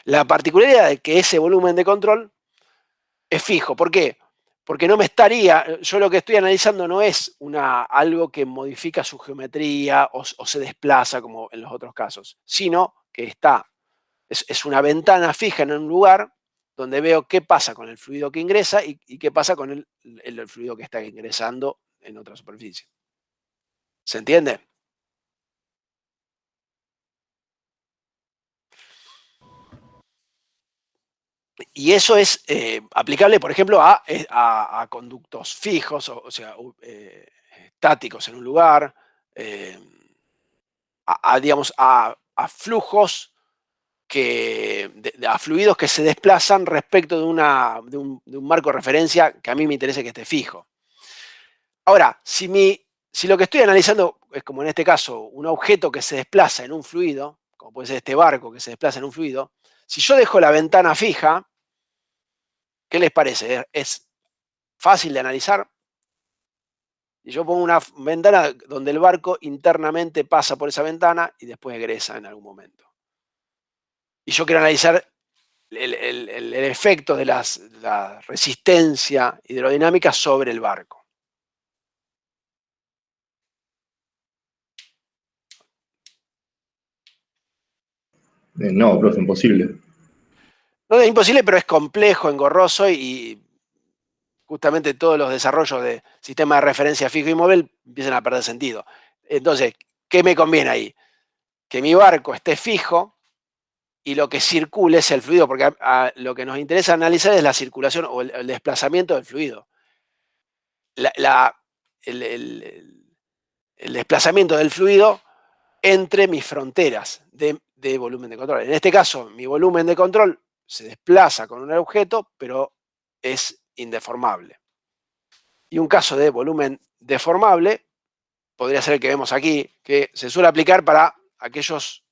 La particularidad de que ese volumen de control es fijo. ¿Por qué? porque no me estaría, yo lo que estoy analizando no es algo que modifica su geometría o se desplaza como en los otros casos, sino que es una ventana fija en un lugar donde veo qué pasa con el fluido que ingresa y qué pasa con el fluido que está ingresando en otra superficie. ¿Se entiende? Y eso es aplicable, por ejemplo, a conductos fijos, o sea, estáticos en un lugar, digamos, a flujos a fluidos que se desplazan respecto de un marco de referencia que a mí me interesa que esté fijo. Ahora, si lo que estoy analizando es, como en este caso, un objeto que se desplaza en un fluido, como puede ser este barco que se desplaza en un fluido, si yo dejo la ventana fija, ¿qué les parece? ¿Es fácil de analizar? Y yo pongo una ventana donde el barco internamente pasa por esa ventana y después egresa en algún momento. Y yo quiero analizar el efecto de la resistencia hidrodinámica sobre el barco. No, profe, imposible. No es imposible, pero es complejo, engorroso y justamente todos los desarrollos de sistemas de referencia fijo y móvil empiezan a perder sentido. Entonces, ¿qué me conviene ahí? Que mi barco esté fijo y lo que circule es el fluido, porque lo que nos interesa analizar es la circulación o el desplazamiento del fluido. El desplazamiento del fluido entre mis fronteras de volumen de control. En este caso, mi volumen de control se desplaza con un objeto, pero es indeformable. Y un caso de volumen deformable podría ser el que vemos aquí, que se suele aplicar para aquellas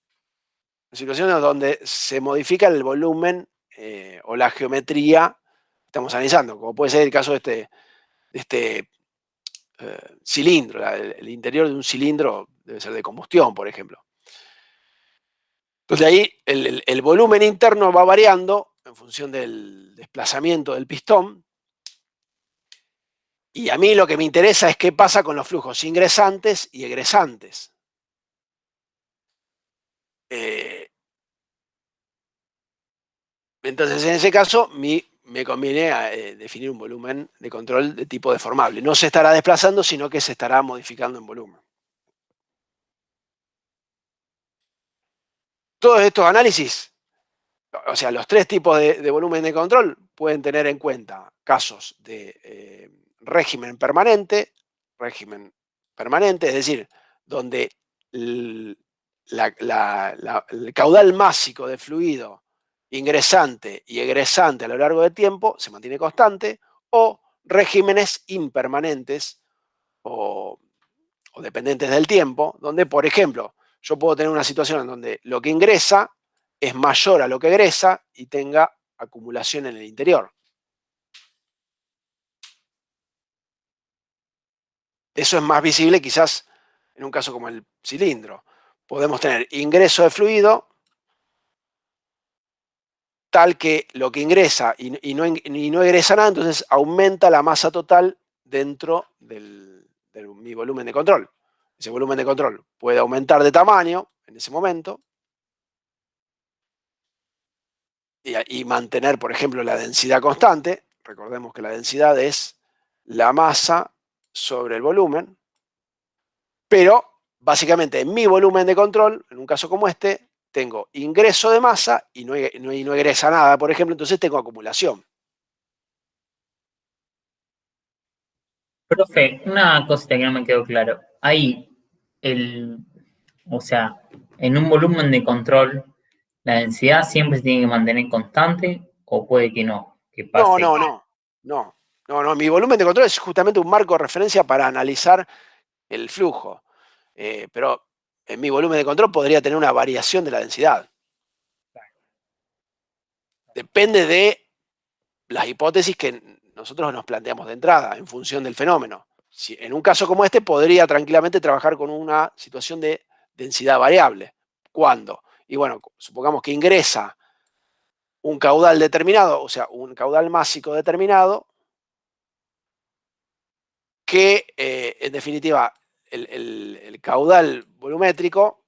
situaciones donde se modifica el volumen o la geometría que estamos analizando, como puede ser el caso de este cilindro. El interior de un cilindro debe ser de combustión, por ejemplo. Entonces ahí el volumen interno va variando en función del desplazamiento del pistón. Y a mí lo que me interesa es qué pasa con los flujos ingresantes y egresantes. Entonces, en ese caso, me conviene definir un volumen de control de tipo deformable. No se estará desplazando, sino que se estará modificando en volumen. Todos estos análisis, o sea, los tres tipos de volumen de control pueden tener en cuenta casos de régimen permanente, es decir, donde el caudal másico de fluido ingresante y egresante a lo largo del tiempo se mantiene constante, o regímenes impermanentes o dependientes del tiempo, donde, por ejemplo, yo puedo tener una situación en donde lo que ingresa es mayor a lo que egresa y tenga acumulación en el interior. Eso es más visible quizás en un caso como el cilindro. Podemos tener ingreso de fluido tal que lo que ingresa y no egresa nada, entonces aumenta la masa total dentro de mi volumen de control. Ese volumen de control puede aumentar de tamaño en ese momento y mantener, por ejemplo, la densidad constante. Recordemos que la densidad es la masa sobre el volumen, pero básicamente en mi volumen de control, en un caso como este, tengo ingreso de masa y no egresa nada, por ejemplo, entonces tengo acumulación. Profe, una cosita que no me quedó claro. Ahí, o sea, en un volumen de control, ¿la densidad siempre se tiene que mantener constante o puede que no? Que pase. No. Mi volumen de control es justamente un marco de referencia para analizar el flujo. Pero en mi volumen de control podría tener una variación de la densidad. Depende de las hipótesis que nosotros nos planteamos de entrada en función del fenómeno. Si en un caso como este podría tranquilamente trabajar con una situación de densidad variable. ¿Cuándo? Y bueno, supongamos que ingresa un caudal determinado, o sea, un caudal másico determinado, que, en definitiva, el caudal volumétrico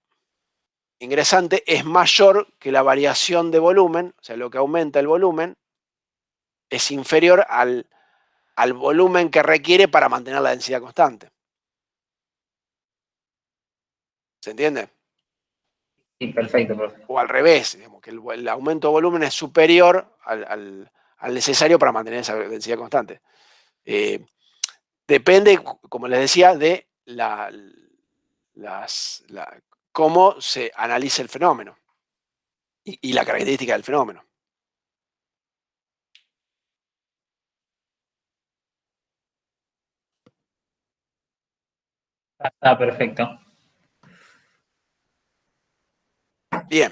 ingresante es mayor que la variación de volumen, o sea, lo que aumenta el volumen es inferior al volumen que requiere para mantener la densidad constante. ¿Se entiende? Sí, perfecto, profe. O al revés, digamos, que el aumento de volumen es superior al necesario para mantener esa densidad constante. Depende, como les decía, de cómo se analiza el fenómeno y la característica del fenómeno. Está perfecto. Bien.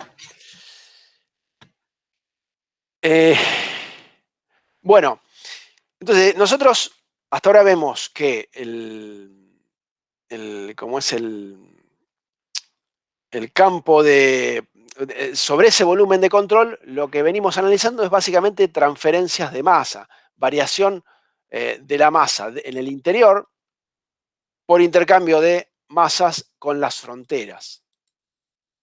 Bueno, entonces nosotros hasta ahora vemos que como es el campo sobre ese volumen de control, lo que venimos analizando es básicamente transferencias de masa, variación de la masa en el interior por intercambio de masas con las fronteras.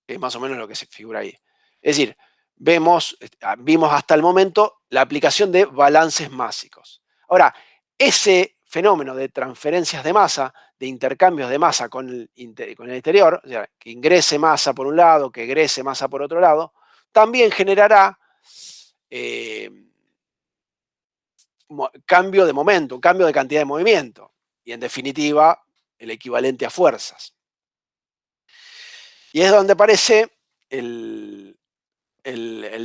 Es más o menos lo que se figura ahí. Es decir, vimos hasta el momento la aplicación de balances másicos. Ahora, ese fenómeno de transferencias de masa, de intercambios de masa con el exterior, o sea, que ingrese masa por un lado, que egrese masa por otro lado, también generará cambio de momento, cambio de cantidad de movimiento, y en definitiva, el equivalente a fuerzas. Y es donde aparece el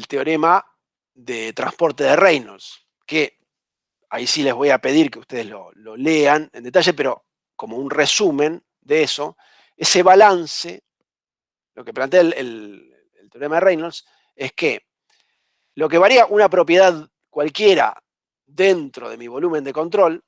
teorema de transporte de Reynolds, que ahí sí les voy a pedir que ustedes lo lean en detalle, pero como un resumen de eso, ese balance, lo que plantea el teorema de Reynolds, es que lo que varía una propiedad cualquiera dentro de mi volumen de control,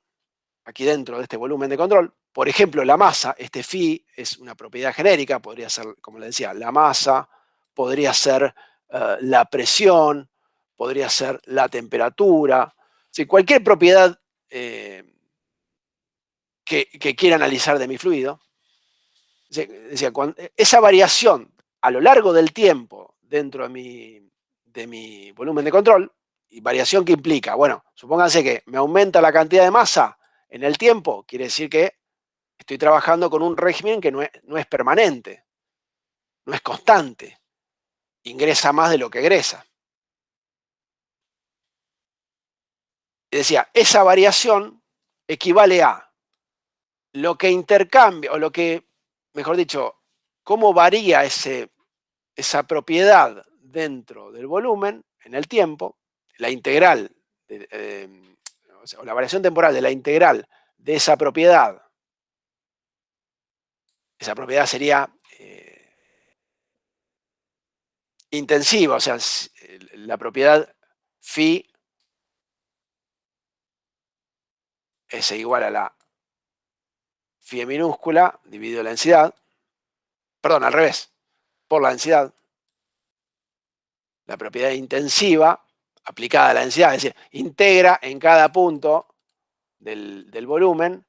aquí dentro de este volumen de control, por ejemplo, la masa, este phi es una propiedad genérica, podría ser, como les decía, la masa, podría ser la presión, podría ser la temperatura, ¿sí? Cualquier propiedad que quiera analizar de mi fluido. Decía, esa variación a lo largo del tiempo dentro de mi volumen de control, y variación que implica, bueno, supónganse que me aumenta la cantidad de masa en el tiempo, quiere decir que estoy trabajando con un régimen que no es permanente, no es constante, ingresa más de lo que egresa. Decía, esa variación equivale a lo que intercambia, o lo que, mejor dicho, cómo varía esa propiedad dentro del volumen en el tiempo, la integral, o la variación temporal de la integral de esa propiedad sería intensiva, o sea, la propiedad phi es igual a la phi minúscula dividido la densidad, perdón, al revés, por la densidad, la propiedad intensiva aplicada a la densidad, es decir, integra en cada punto del volumen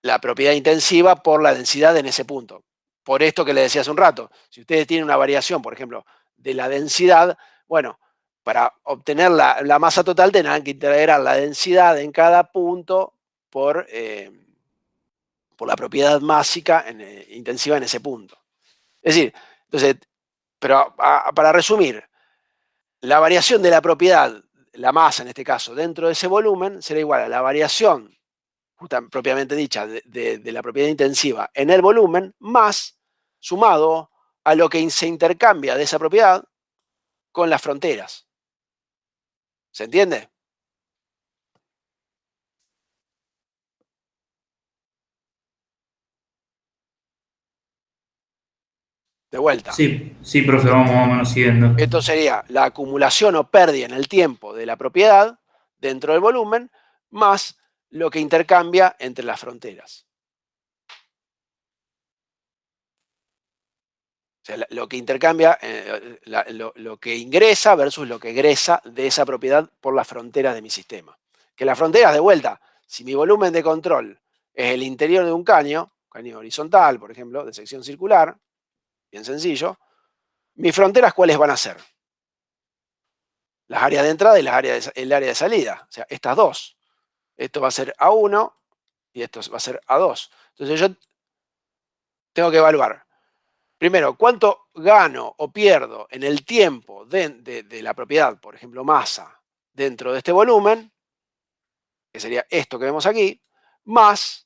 la propiedad intensiva por la densidad en ese punto. Por esto que le decía hace un rato, si ustedes tienen una variación, por ejemplo, de la densidad, bueno, para obtener la masa total tendrán que integrar la densidad en cada punto por la propiedad másica intensiva en ese punto. Es decir, entonces, pero para resumir, la variación de la propiedad, la masa en este caso, dentro de ese volumen, será igual a la variación propiamente dicha de la propiedad intensiva en el volumen, más sumado a lo que se intercambia de esa propiedad con las fronteras. ¿Se entiende? De vuelta. Sí, profe, vamos más o menos siguiendo. Esto sería la acumulación o pérdida en el tiempo de la propiedad dentro del volumen, más lo que intercambia entre las fronteras. O sea, lo que intercambia, lo que ingresa versus lo que egresa de esa propiedad por las fronteras de mi sistema. Que las fronteras, de vuelta, si mi volumen de control es el interior de un caño horizontal, por ejemplo, de sección circular, bien sencillo, mis fronteras, ¿cuáles van a ser? Las áreas de entrada y el área de salida, o sea, estas dos. Esto va a ser A1 y esto va a ser A2. Entonces yo tengo que evaluar, primero, cuánto gano o pierdo en el tiempo de la propiedad, por ejemplo, masa, dentro de este volumen, que sería esto que vemos aquí, más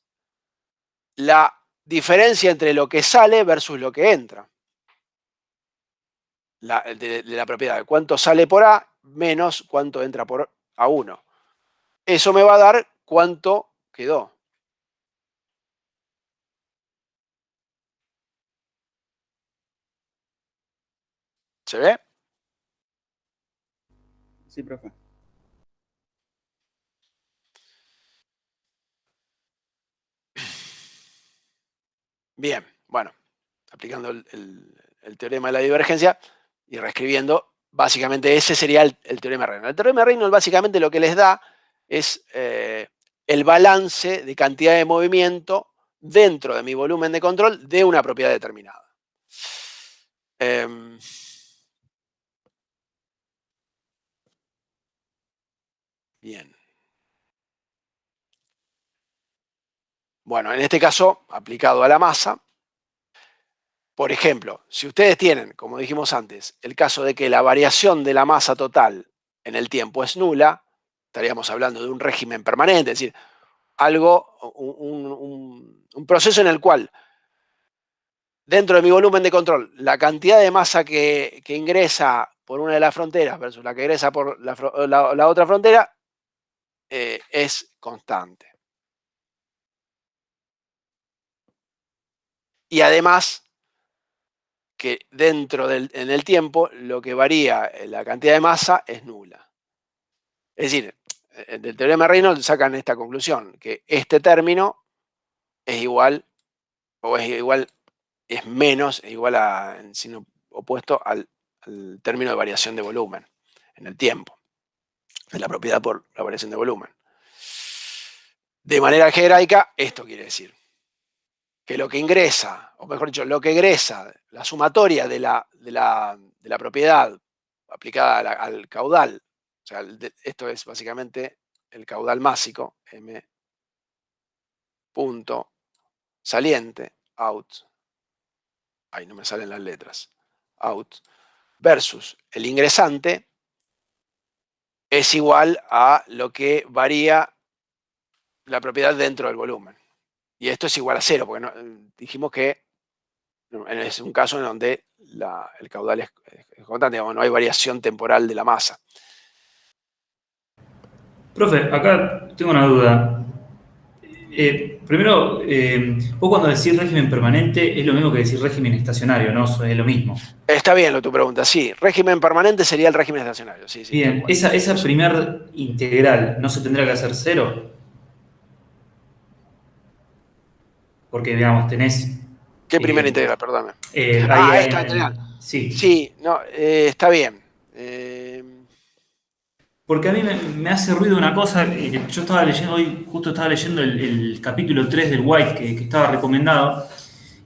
la diferencia entre lo que sale versus lo que entra. De la propiedad, cuánto sale por A menos cuánto entra por A1. Eso me va a dar cuánto quedó. ¿Se ve? Sí, profe. Bien, bueno, aplicando el teorema de la divergencia y reescribiendo, básicamente ese sería el teorema de Reynolds. El teorema de Reynolds básicamente lo que les da es el balance de cantidad de movimiento dentro de mi volumen de control de una propiedad determinada. Bien. Bueno, en este caso, aplicado a la masa, por ejemplo, si ustedes tienen, como dijimos antes, el caso de que la variación de la masa total en el tiempo es nula, estaríamos hablando de un régimen permanente, es decir, algo, un proceso en el cual, dentro de mi volumen de control, la cantidad de masa que ingresa por una de las fronteras versus la que ingresa por la otra frontera es constante. Y además, que dentro en el tiempo lo que varía la cantidad de masa es nula. Es decir, del teorema de Reynolds sacan esta conclusión, que este término es igual, o es menos, es igual en signo opuesto al término de variación de volumen en el tiempo, de la propiedad por la variación de volumen. De manera algebraica, esto quiere decir que lo que ingresa, o mejor dicho, lo que egresa, la sumatoria de la propiedad aplicada al caudal, o sea, esto es básicamente el caudal másico, M punto saliente, out, ahí no me salen las letras, out, versus el ingresante, es igual a lo que varía la propiedad dentro del volumen. Y esto es igual a cero, porque dijimos que es un caso en donde el caudal es constante, digamos, no hay variación temporal de la masa. Profe, acá tengo una duda. Primero, vos cuando decís régimen permanente es lo mismo que decir régimen estacionario, ¿no? Es lo mismo. Está bien tu pregunta, sí. Régimen permanente sería el régimen estacionario, sí. Bien, esa primer integral, ¿no se tendrá que hacer cero? Porque, digamos, tenés... ¿Qué primera integral? Perdóname. Esta integral. Sí. Sí, no, está bien. Porque a mí me hace ruido una cosa, yo estaba leyendo hoy, justo estaba leyendo el capítulo 3 del White que estaba recomendado,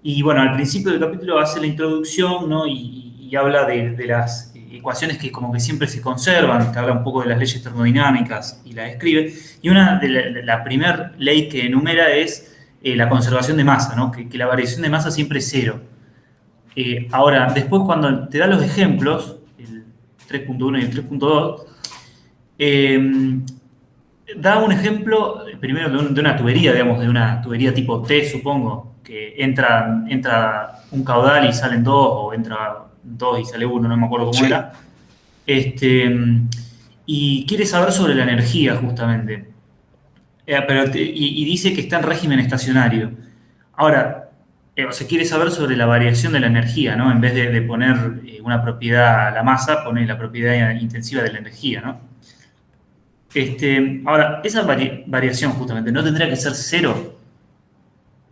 y bueno, al principio del capítulo hace la introducción, ¿no? y habla de las ecuaciones que como que siempre se conservan, que habla un poco de las leyes termodinámicas y las describe, y una de la primera ley que enumera es la conservación de masa, ¿no? Que la variación de masa siempre es cero. Ahora, después cuando te da los ejemplos, el 3.1 y el 3.2, da un ejemplo, primero de una tubería, digamos, de una tubería tipo T, supongo, que entra un caudal y salen dos, o entra dos y sale uno, no me acuerdo cómo era. Y quiere saber sobre la energía, justamente. Y dice que está en régimen estacionario. Ahora, se quiere saber sobre la variación de la energía, ¿no? En vez de poner una propiedad a la masa, pone la propiedad intensiva de la energía, ¿no? Ahora, esa variación justamente, ¿no tendría que ser cero?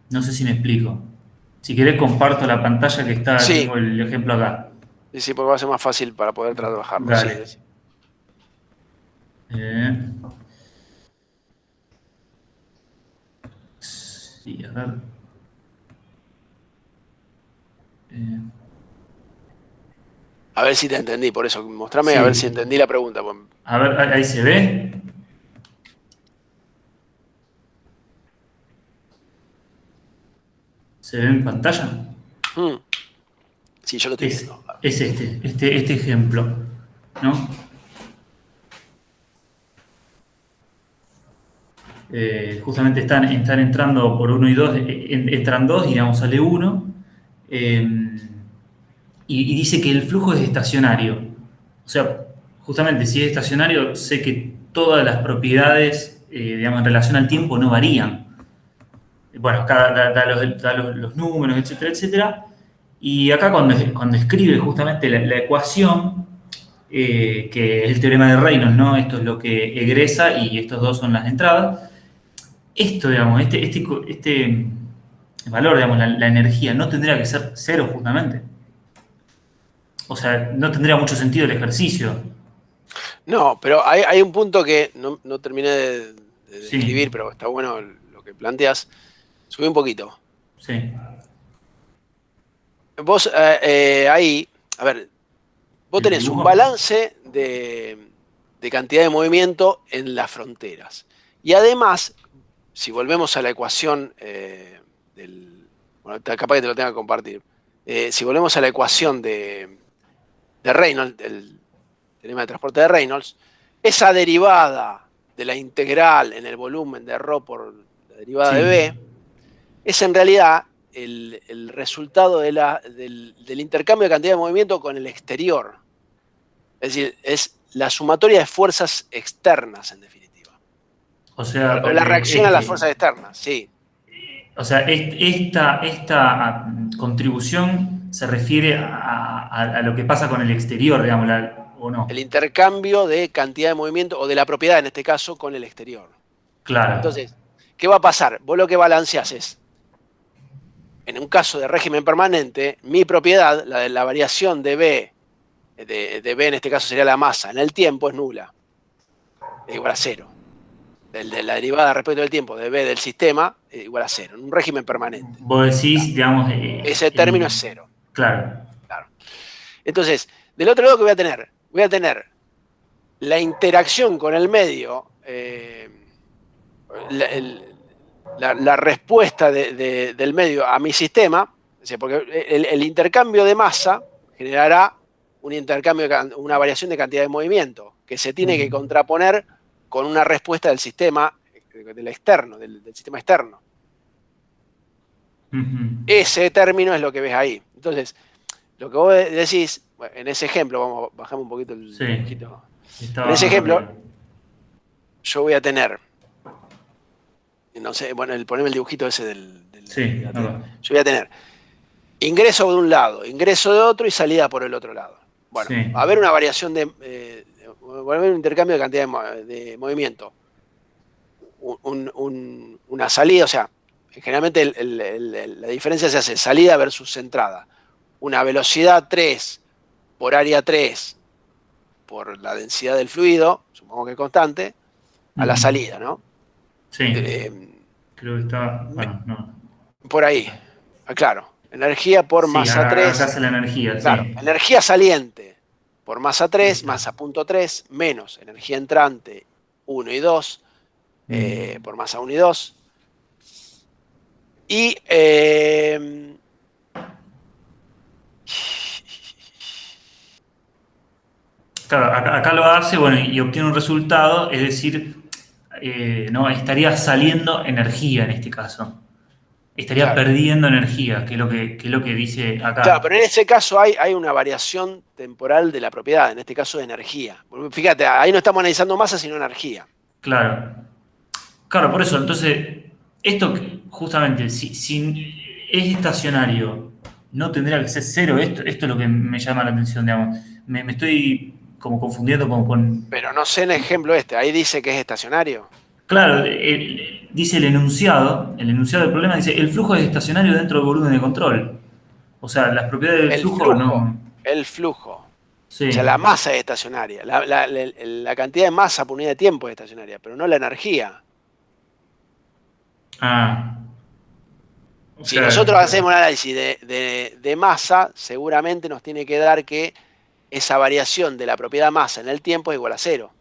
No sé si me explico. Si querés comparto la pantalla que está, Sí. tengo el ejemplo acá. Sí, porque va a ser más fácil para poder trabajarlo. Dale. Sí. Sí, a ver. A ver si te entendí, por eso, mostrame Sí. a ver si entendí la pregunta. A ver, ahí se ve. ¿Se ve en pantalla? Hmm, Sí, yo lo estoy Es, viendo. es este ejemplo, ¿no? Justamente están entrando por 1 y 2, entran 2 y digamos sale 1, y dice que el flujo es estacionario. O sea, justamente si es estacionario, sé que todas las propiedades, digamos, en relación al tiempo no varían. Bueno, acá da los números, etcétera, etcétera. Y acá cuando escribe justamente la ecuación, que es el teorema de Reynolds, ¿no? Esto es lo que egresa y estos dos son las entradas. Esto, digamos, este valor, digamos, la energía no tendría que ser cero justamente. O sea, no tendría mucho sentido el ejercicio. No, pero hay un punto que no terminé de Sí, describir, pero está bueno lo que planteas. Subí un poquito. sí. Vos ahí, a ver, vos ¿El tenés un dibujo? balance de cantidad de movimiento en las fronteras. Y además, si volvemos a la ecuación bueno, capaz que te lo tenga que compartir. Si volvemos a la ecuación de Reynolds, el teorema de transporte de Reynolds, esa derivada de la integral en el volumen de ρ por la derivada de Sí. b, es en realidad el resultado del intercambio de cantidad de movimiento con el exterior. Es decir, es la sumatoria de fuerzas externas, en definitiva. O sea, O la reacción a las fuerzas externas, sí. o sea, esta contribución se refiere a lo que pasa con el exterior, digamos, ¿o no? El intercambio de cantidad de movimiento, o de la propiedad en este caso, con el exterior. Claro. Entonces, ¿qué va a pasar? Vos lo que balanceás es, en un caso de régimen permanente, mi propiedad, la de la variación de B, de B en este caso sería la masa, en el tiempo es nula. Es igual a cero. De la derivada respecto del tiempo de B del sistema es igual a cero, en un régimen permanente. Vos decís, digamos... Ese término es cero. Claro. Claro. Entonces, del otro lado, ¿qué voy a tener? Voy a tener la interacción con el medio, la respuesta del medio a mi sistema, porque el intercambio de masa generará una variación de cantidad de movimiento que se tiene que contraponer con una respuesta del sistema del externo, del sistema externo. Ese término es lo que ves ahí. Entonces, lo que vos decís, bueno, en ese ejemplo, bajamos un poquito el dibujito. En ese ejemplo, yo voy a tener, no sé, bueno, poneme el dibujito ese Sí, yo voy a tener ingreso de un lado, ingreso de otro y salida por el otro lado. Bueno, sí. va a haber una variación va a haber un intercambio de cantidad de movimiento. Una salida, o sea, generalmente la diferencia se hace salida versus entrada. Una velocidad 3 por área 3 por la densidad del fluido, supongo que constante, a la salida, ¿no? Sí. Creo que está... Bueno, no. Por ahí, claro. Energía por masa 3. Acá hace la energía, claro, sí. Energía saliente por masa 3, masa punto 3, menos energía entrante 1 y 2, por masa 1 y 2. Y claro, acá lo hace, bueno, y obtiene un resultado, es decir, no estaría saliendo energía en este caso. Estaría perdiendo energía, que es lo que dice acá. Claro, pero en ese caso hay una variación temporal de la propiedad, en este caso de energía. Fíjate, ahí no estamos analizando masa, sino energía. Claro. Claro, por eso, entonces, esto justamente, si es estacionario, no tendría que ser cero. Esto es lo que me llama la atención, digamos. Me estoy como confundiendo como con... Pero no sé en el ejemplo ahí dice que es estacionario. Claro, dice el enunciado del problema dice, el flujo es estacionario dentro del volumen de control. O sea, las propiedades del flujo no... El flujo. Sí. O sea, la masa es estacionaria. La cantidad de masa por unidad de tiempo es estacionaria, pero no la energía. Ah. Si nosotros hacemos un análisis de masa, seguramente nos tiene que dar que esa variación de la propiedad masa en el tiempo es igual a 0.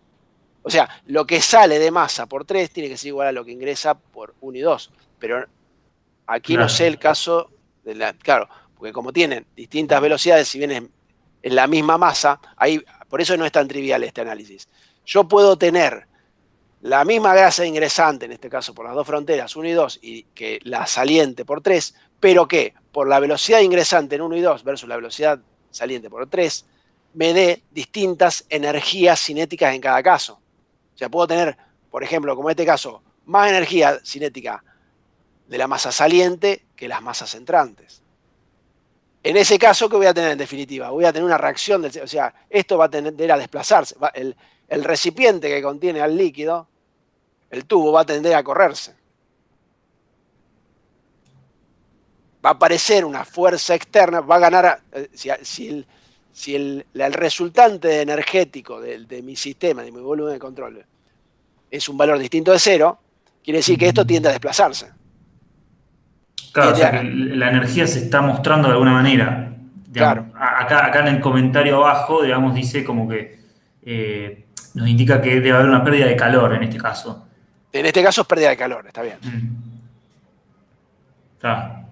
O sea, lo que sale de masa por 3 tiene que ser igual a lo que ingresa por 1 y 2. Pero aquí no sé el caso de la... Claro, porque como tienen distintas velocidades, si bien es la misma masa, ahí, por eso no es tan trivial este análisis. Yo puedo tener la misma grasa ingresante, en este caso por las dos fronteras, 1 y 2, y que la saliente por 3, pero que por la velocidad ingresante en 1 y 2 versus la velocidad saliente por 3, me dé distintas energías cinéticas en cada caso. O sea, puedo tener, por ejemplo, como en este caso, más energía cinética de la masa saliente que las masas entrantes. En ese caso, ¿qué voy a tener en definitiva? Voy a tener una reacción, o sea, esto va a tender a desplazarse. El recipiente que contiene al líquido, el tubo, va a tender a correrse. Va a aparecer una fuerza externa, va a ganar, si el resultante energético de mi sistema, de mi volumen de control, es un valor distinto de 0, quiere decir que esto tiende a desplazarse. Claro, o sea que la energía se está mostrando de alguna manera. Digamos, Claro. Acá en el comentario abajo, digamos, dice como que nos indica que debe haber una pérdida de calor en este caso. En este caso es pérdida de calor, está bien. Está.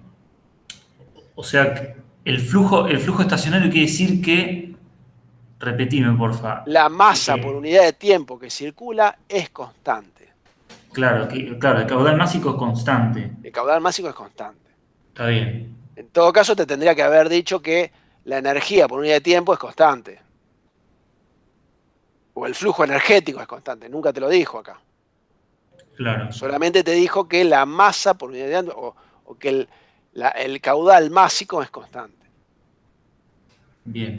O sea, que el flujo estacionario quiere decir que, repetime, porfa. La masa por unidad de tiempo que circula es constante. Claro, el caudal másico es constante. El caudal másico es constante. Está bien. En todo caso, te tendría que haber dicho que la energía por unidad de tiempo es constante. O el flujo energético es constante. Nunca te lo dijo acá. Claro. Solamente te dijo que la masa por unidad de tiempo, o que el caudal másico es constante. Bien.